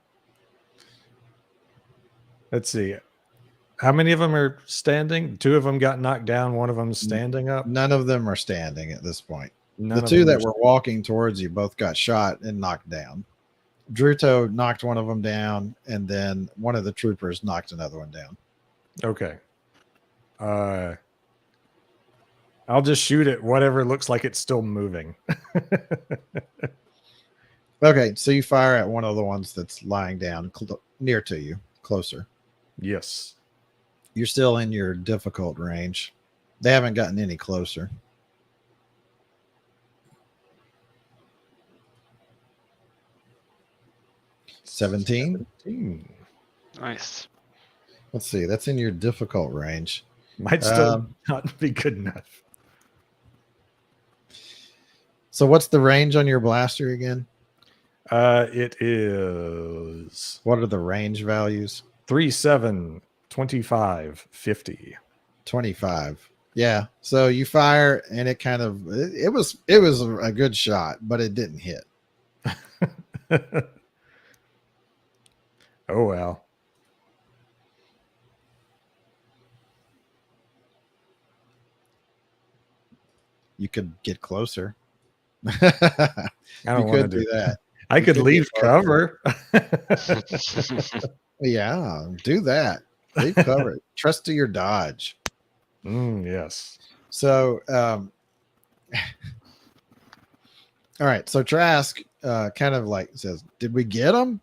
Let's see. How many of them are standing? 2 of them got knocked down. One of them's standing up. None of them are standing at this point. None The of 2 them that are were walking towards you both got shot and knocked down. Druto knocked one of them down, and then one of the troopers knocked another one down. Okay. I'll just shoot at whatever looks like it's still moving. Okay, so you fire at one of the ones that's lying down near to you, closer. Yes. You're still in your difficult range. They haven't gotten any closer. $17. Nice. Let's see. That's in your difficult range. Might still not be good enough. So what's the range on your blaster again? It is What are the range values? 3, 7, 25, 50. 25. Yeah. So you fire, and it kind of it was a good shot, but it didn't hit. Oh well. You could get closer. I don't want to do that. I could leave cover. Yeah, do that. Leave cover. Trust to your dodge. Yes. So, all right. So Trask kind of like says, "Did we get him?"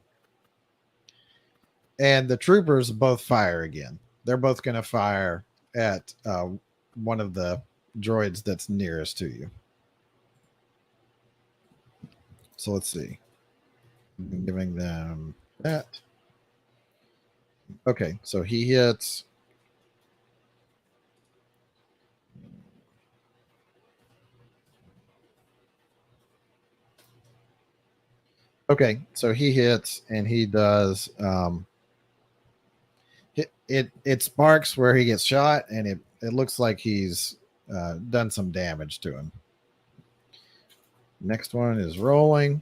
And the troopers both fire again. They're both going to fire at one of the droids that's nearest to you. So let's see. I'm giving them that. Okay, so he hits. Okay, so he hits, and he does it sparks where he gets shot, and it looks like he's done some damage to him. Next one is rolling.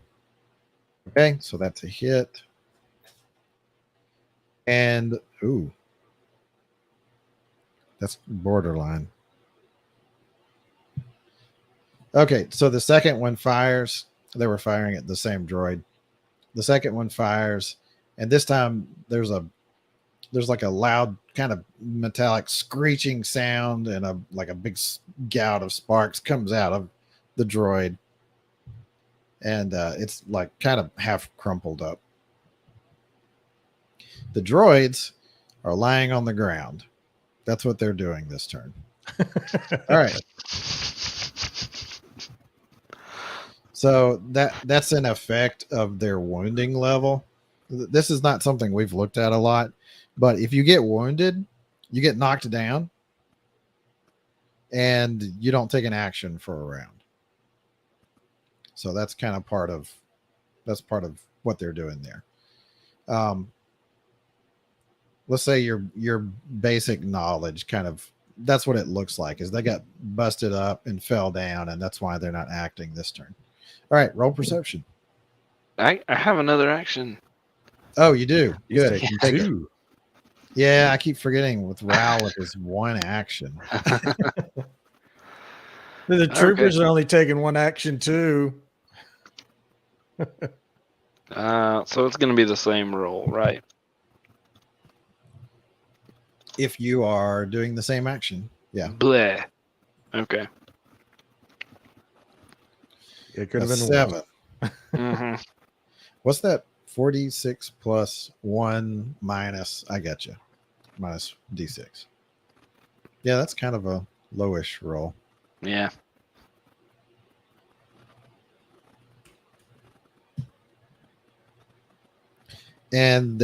Okay, so that's a hit. And ooh, that's borderline. Okay, so the second one fires. They were firing at the same droid. The second one fires, and this time there's like a loud kind of metallic screeching sound, and a big gout of sparks comes out of the droid, and it's like kind of half crumpled up. The droids are lying on the ground. That's what they're doing this turn. All right. So that's an effect of their wounding level. This is not something we've looked at a lot, but if you get wounded, you get knocked down, and you don't take an action for a round. So that's kind of part of what they're doing there. Let's say your basic knowledge kind of, that's what it looks like, is they got busted up and fell down, and that's why they're not acting this turn. All right, roll perception. I have another action. Oh, you do? He's Good. taking Take it. 2. Yeah, I keep forgetting with Ral with his one action. The troopers are only taking 1 action too. So it's going to be the same roll, right? If you are doing the same action, yeah. Bleh. Okay. It could have That's been 7. Mm-hmm. What's that? 46 plus 1 minus, I got you, minus D6. Yeah, that's kind of a lowish roll. Yeah. And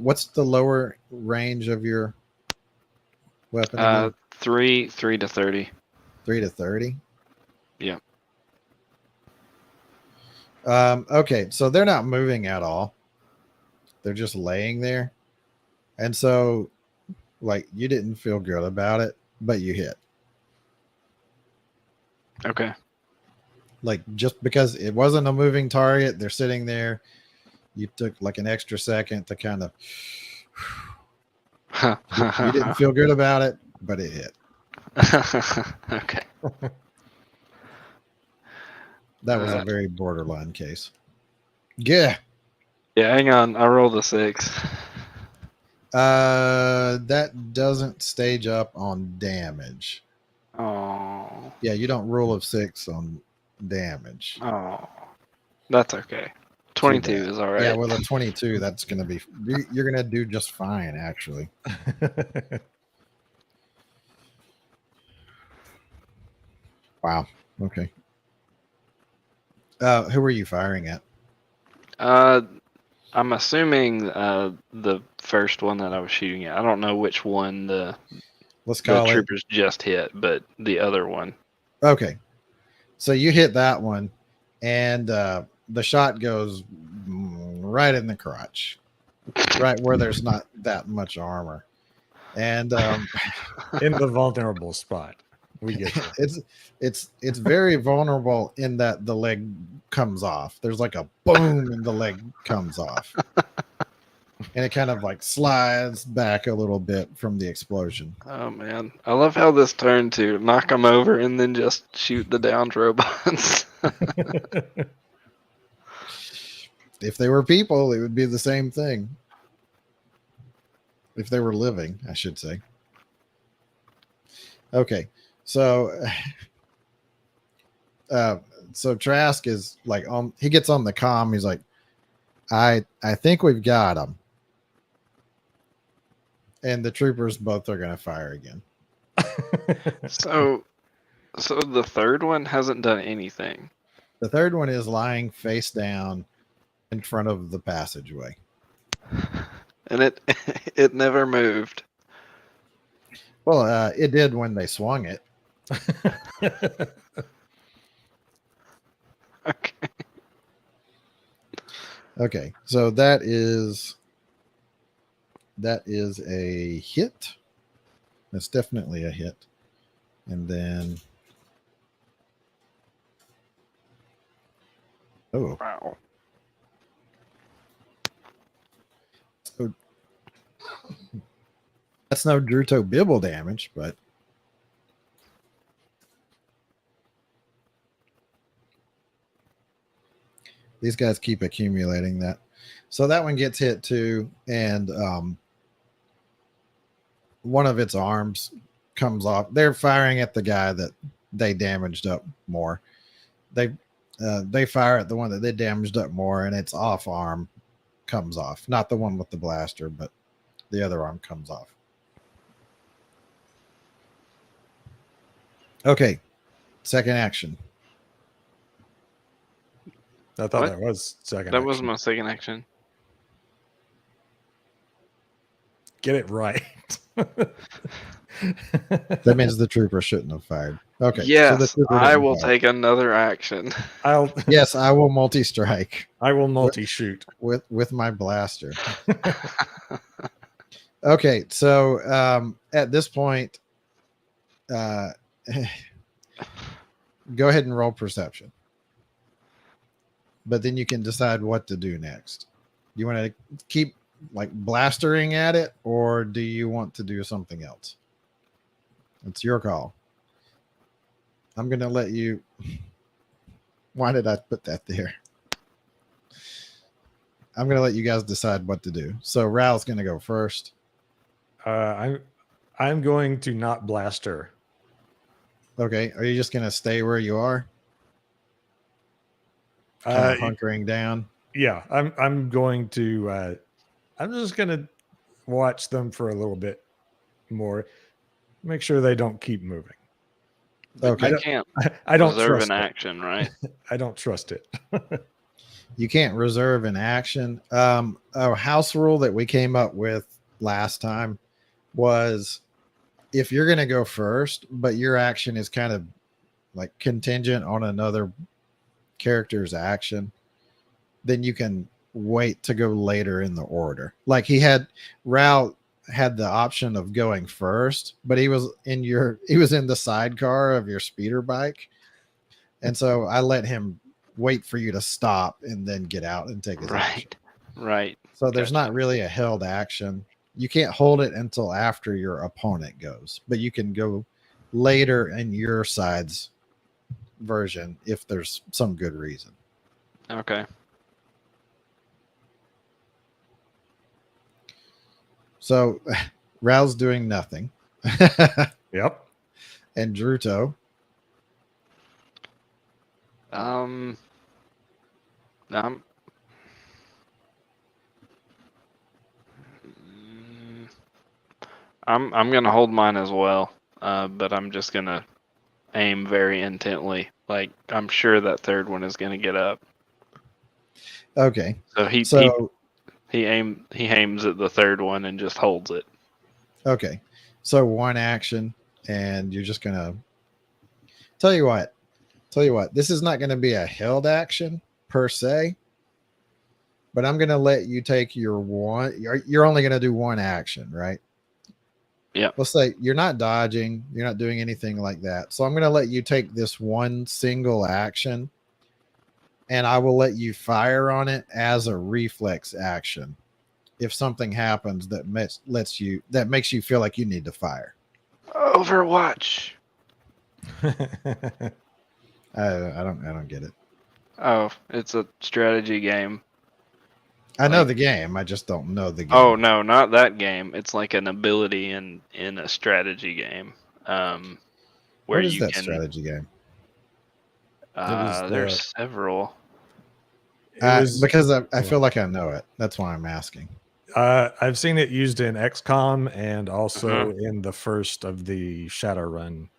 what's the lower range of your weapon again? 3 to 30. 3 to 30? Yeah. Okay, so they're not moving at all. They're just laying there. And so, like, you didn't feel good about it, but you hit. Okay. Like, just because it wasn't a moving target, they're sitting there. You took like an extra second to kind of, you didn't feel good about it, but it hit. Okay. That was a very borderline case. Yeah. Yeah, hang on. I rolled a 6. That doesn't stage up on damage. Oh. Yeah, you don't rule of 6 on damage. Oh. That's okay. 22 is all right. Yeah, with a 22, that's going to be, you're going to do just fine, actually. Wow. Okay. Who were you firing at? I'm assuming the first one that I was shooting at. I don't know which one the troopers just hit, but the other one. Okay. So you hit that one, and the shot goes right in the crotch, right where there's not that much armor. And in the vulnerable spot. We get that. It's very vulnerable in that the leg comes off. There's like a boom and the leg comes off. And it kind of like slides back a little bit from the explosion. Oh man, I love how this turned to knock them over and then just shoot the downed robots. If they were people, it would be the same thing. If they were living, I should say. Okay, so Trask is like he gets on the comm. He's like, I think we've got him. And the troopers both are going to fire again. So the third one hasn't done anything. The third one is lying face down in front of the passageway. And it never moved. Well, it did when they swung it. Okay. Okay, so that is That is a hit. That's definitely a hit. And then, oh, Wow. so that's no Druto Bibble damage, but these guys keep accumulating that. So that one gets hit too, and one of its arms comes off. They're firing at the guy that they damaged up more. They fire at the one that they damaged up more, and its off arm comes off. Not the one with the blaster, but the other arm comes off. Okay, second action. I thought What? that was second. That was action. my second action. Get it right. That means the trooper shouldn't have fired. Okay. Yes, so the trooper I didn't will fire. take another action. Yes, I will multi-strike I will multi-shoot. with my blaster. Okay, so at this point, go ahead and roll perception. But then you can decide what to do next. You want to keep like blastering at it, or do you want to do something else? It's your call. I'm going to let you. Why did I put that there? I'm going to let you guys decide what to do. So Ral's going to go first. I'm going to not blast her. Okay. Are you just going to stay where you are? Kind of hunkering down. Yeah, I'm going to. I'm just going to watch them for a little bit more. Make sure they don't keep moving. Okay. You can't I don't reserve trust an it. action, right? I don't trust it. You can't reserve an action. A house rule that we came up with last time was if you're going to go first, but your action is kind of like contingent on another character's action, then you can wait to go later in the order. Like Ral had the option of going first, but he was in the sidecar of your speeder bike. And so I let him wait for you to stop and then get out and take his action. Right. So there's Gotcha. not really a held action. You can't hold it until after your opponent goes, but you can go later in your side's version if there's some good reason. Okay. So Ral's doing nothing. Yep. And Druto. I'm gonna hold mine as well, but I'm just gonna aim very intently. Like I'm sure that third one is gonna get up. Okay. So he aims at the third one and just holds it. Okay. So one action, and you're just gonna tell you what. This is not going to be a held action per se, but I'm going to let you take your one. You're only going to do one action, right? Yeah. Let's say you're not dodging, you're not doing anything like that. So I'm going to let you take this one single action, and I will let you fire on it as a reflex action. If something happens that makes you feel like you need to fire. Overwatch. I don't get it. Oh, it's a strategy game. I know the game. I just don't know the game. Oh no, not that game. It's like an ability in a strategy game. Where what is you that can, strategy game? There's several. Because I feel like I know it. That's why I'm asking. I've seen it used in XCOM and also in the first of the Shadowrun.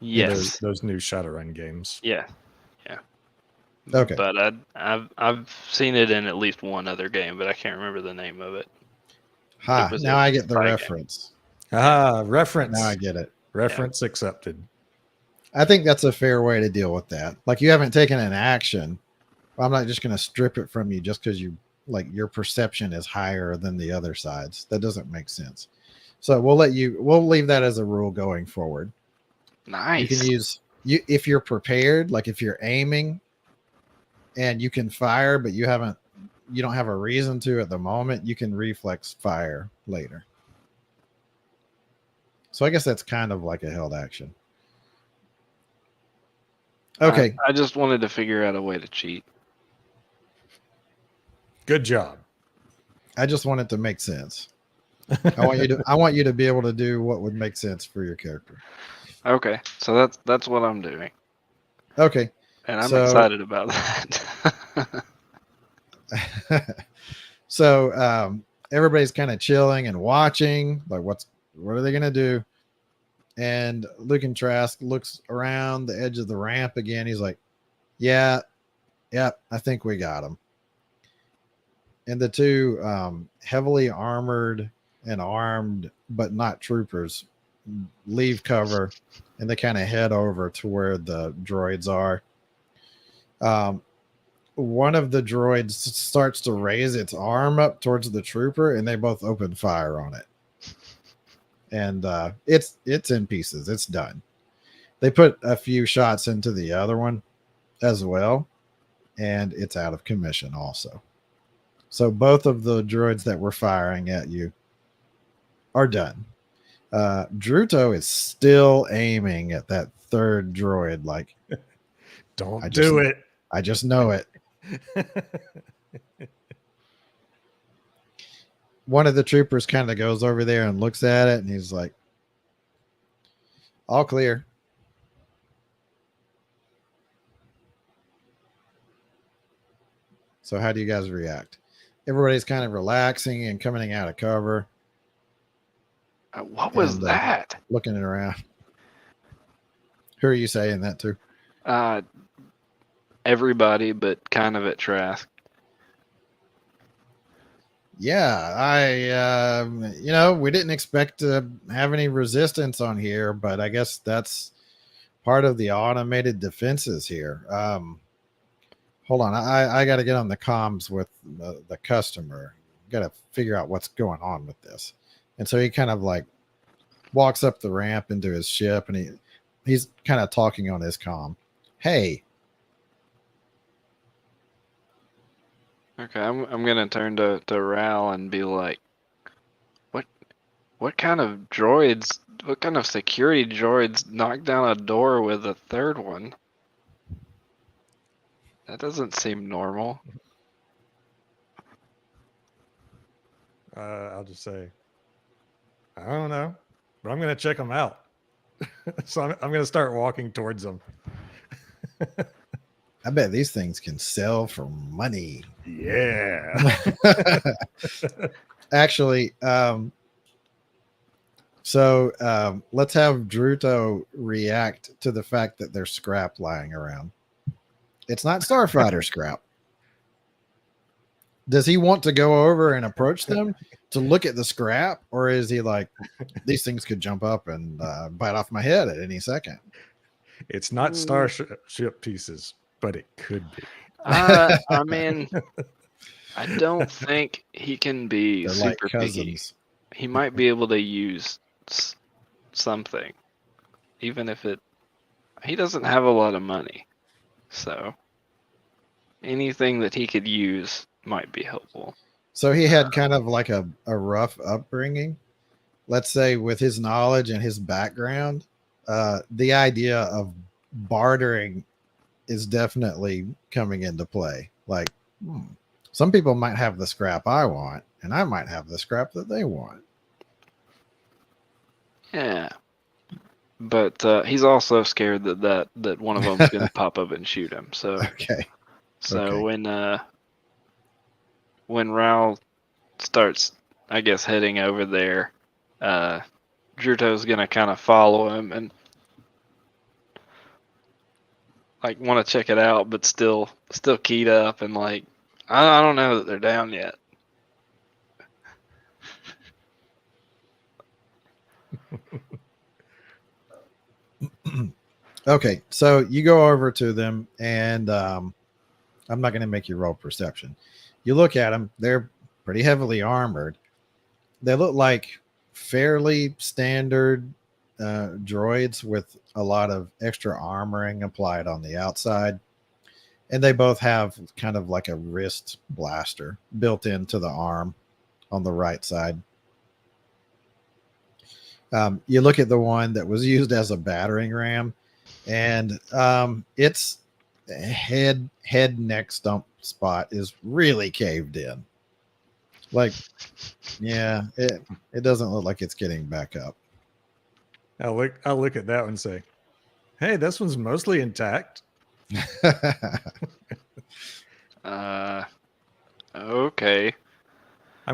Yes. Those new Shadowrun games. Yeah. Okay. But I've seen it in at least one other game, but I can't remember the name of it. Now I get the reference. Reference. Now I get it. Reference accepted. I think that's a fair way to deal with that. Like you haven't taken an action. I'm not just going to strip it from you just because you like your perception is higher than the other side's. That doesn't make sense. So we'll leave that as a rule going forward. Nice. You can use if you're prepared, like if you're aiming and you can fire, but you don't have a reason to at the moment, you can reflex fire later. So I guess that's kind of like a held action. Okay. I just wanted to figure out a way to cheat. Good job. I just want it to make sense. I want you to be able to do what would make sense for your character. Okay, so that's what I'm doing, Okay. and I'm excited about that. So everybody's kind of chilling and watching, like what are they gonna do? And Luke and Trask looks around the edge of the ramp again. He's like, yeah, I think we got him. And the two heavily armored and armed, but not troopers, leave cover, and they kind of head over to where the droids are. One of the droids starts to raise its arm up towards the trooper, and they both open fire on it. And it's in pieces. It's done. They put a few shots into the other one as well, and it's out of commission also. So both of the droids that were firing at you are done. Druto is still aiming at that third droid. Like, don't do it. I just know it. One of the troopers kind of goes over there and looks at it, and he's like, all clear. So how do you guys react? Everybody's kind of relaxing and coming out of cover. What was that? Looking around. Who are you saying that to? Everybody, but kind of at Trask. Yeah, we didn't expect to have any resistance on here, but I guess that's part of the automated defenses here. Hold on, I got to get on the comms with the customer. Got to figure out what's going on with this. And so he kind of like walks up the ramp into his ship, and he's kind of talking on his comm. Hey. Okay, I'm gonna turn to Ral and be like, what kind of droids? What kind of security droids knocked down a door with a third one? That doesn't seem normal. I'll just say, I don't know, but I'm gonna check them out. So I'm gonna start walking towards them. I bet these things can sell for money. Yeah. Actually, let's have Druto react to the fact that there's scrap lying around. It's not Starfighter scrap. Does he want to go over and approach them to look at the scrap, or is he like, these things could jump up and bite off my head at any second? It's not starship pieces, but it could be. I mean, I don't think he can be They're super like picky. He might be able to use something, even if he doesn't have a lot of money. So anything that he could use might be helpful. So he had kind of like a rough upbringing. Let's say with his knowledge and his background, the idea of bartering is definitely coming into play. Like, some people might have the scrap I want, and I might have the scrap that they want. Yeah. But he's also scared that one of them's going to pop up and shoot him. So okay. So when Ral starts, I guess, heading over there, Druto's gonna kind of follow him and like want to check it out, but still keyed up and like I don't know that they're down yet. Okay, so you go over to them, and I'm not going to make you roll perception. You look at them; they're pretty heavily armored. They look like fairly standard droids with a lot of extra armoring applied on the outside. And they both have kind of like a wrist blaster built into the arm on the right side. You look at the one that was used as a battering ram, and its head neck stump spot is really caved in. Like, yeah, it doesn't look like it's getting back up. I'll look at that one and say, hey, this one's mostly intact. Okay.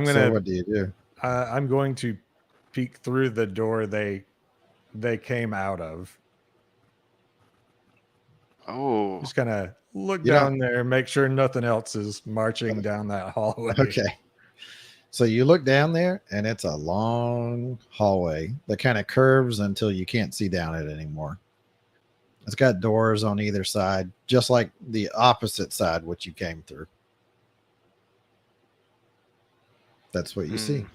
So what do you do? I'm going to peek through the door they came out of. Oh. Just kind of look You down there, make sure nothing else is marching down that hallway. Okay. So you look down there, and it's a long hallway that kind of curves until you can't see down it anymore. It's got doors on either side, just like the opposite side which you came through. That's what you see.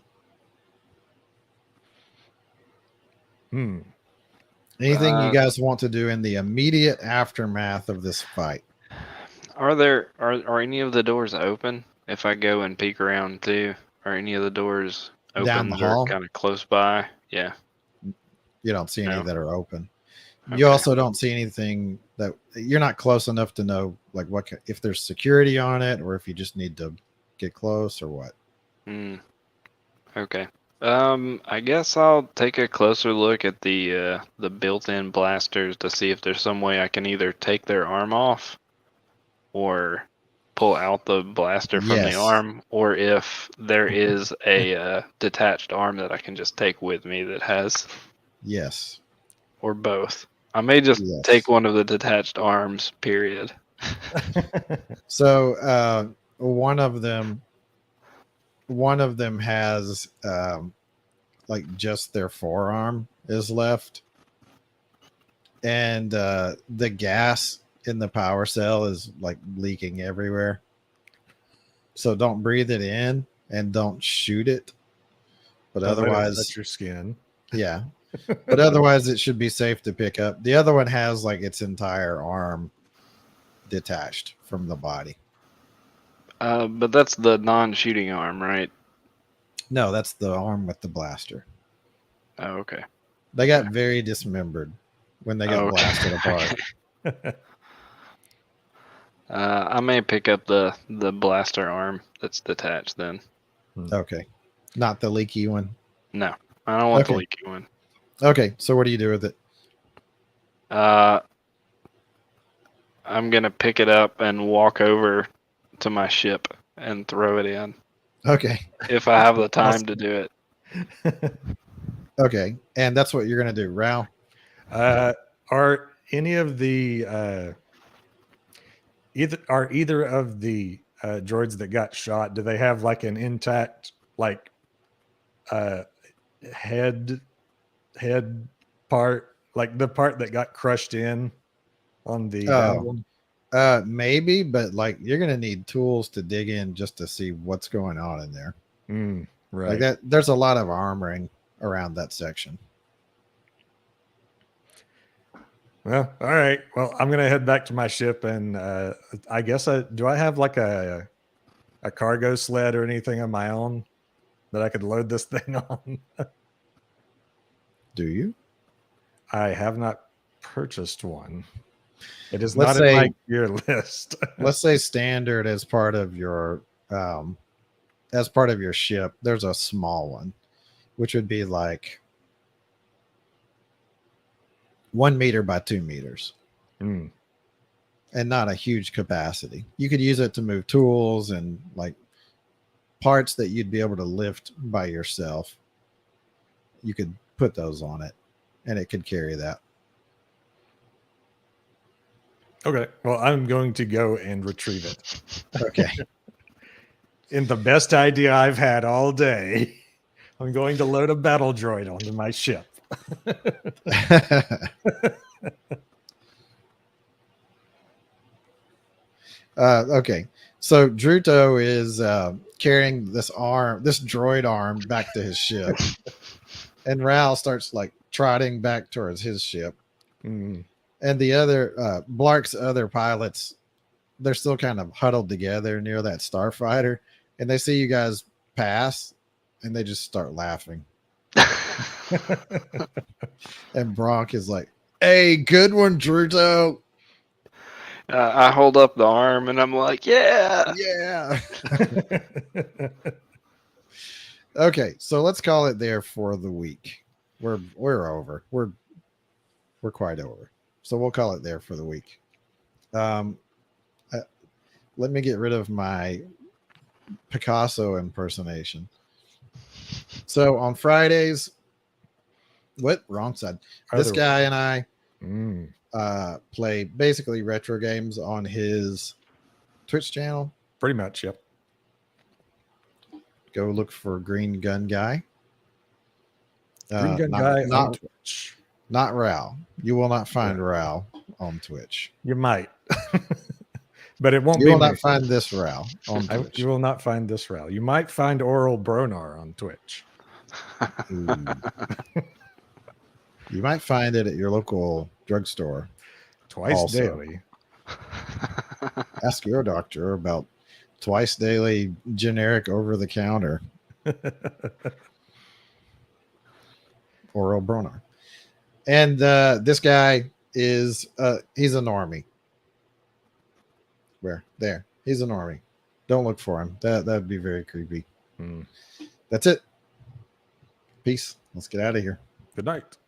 Anything you guys want to do in the immediate aftermath of this fight? Are any of the doors open? If I go and peek around too, are any of the doors open Down the that are hall? kind of close by? Yeah. You don't see any No. that are open. You Okay. also don't see anything that you're not close enough to know, like what if there's security on it, or if you just need to get close, or what. Okay. I guess I'll take a closer look at the built-in blasters to see if there's some way I can either take their arm off or pull out the blaster from the Yes. arm, or if there is a detached arm that I can just take with me that has, Yes. or both. I may just Yes. take one of the detached arms, period. So one of them has like just their forearm is left, and the gas in the power cell is like leaking everywhere. So don't breathe it in and don't shoot it. But Don't let it otherwise, touch your skin. yeah. But otherwise, it should be safe to pick up. The other one has like its entire arm detached from the body. But that's the non-shooting arm, right? No, that's the arm with the blaster. Oh, okay. They got very dismembered when they got Okay. blasted apart. Okay. I may pick up the blaster arm that's detached then. Okay. Not the leaky one. No, I don't want the Okay. leaky one. Okay, so what do you do with it? I'm gonna pick it up and walk over to my ship and throw it in Okay. if I have the time to do it. Okay. And that's what you're going to do, Ral? Are any of the either of the droids that got shot, do they have like an intact like head part, like the part that got crushed in on the battle? Maybe, but like you're going to need tools to dig in just to see what's going on in there. Right. Like that, there's a lot of armoring around that section. Well, all right. Well, I'm gonna head back to my ship, and I guess do I have like a cargo sled or anything of my own that I could load this thing on? Do you? I have not purchased one. It is Let's not in say- my gear list. Let's say standard as part of your ship. There's a small one, which would be like 1 meter by 2 meters. And not a huge capacity. You could use it to move tools and like parts that you'd be able to lift by yourself. You could put those on it and it could carry that. Okay. Well, I'm going to go and retrieve it. Okay. In the best idea I've had all day, I'm going to load a battle droid onto my ship. Okay. So Druto is carrying this droid arm back to his ship. And Ral starts like trotting back towards his ship. Mm. And the other Blark's other pilots, they're still kind of huddled together near that starfighter, and they see you guys pass, and they just start laughing. And Bronk is like, "Hey, good one, Druto." I hold up the arm and I'm like, yeah. Yeah. Okay, so let's call it there for the week. We're over. We're quite over. So we'll call it there for the week. Um, let me get rid of my Picasso impersonation. So on Fridays, what wrong side? This guy and I play basically retro games on his Twitch channel. Pretty much, yep. Go look for Green Gun Guy. Green Gun Guy on Twitch. Not Ral. You will not find Ral on Twitch. You might. But it won't you be. You will not find this Ral on Twitch. You will not find this Ral. You might find Oral Bronar on Twitch. You might find it at your local drugstore. Twice daily. Ask your doctor about twice daily generic over the counter. Oral Bronar. And this guy is he's a normie. Where? There. He's a normie. Don't look for him. That'd be very creepy. That's it. Peace. Let's get out of here. Good night.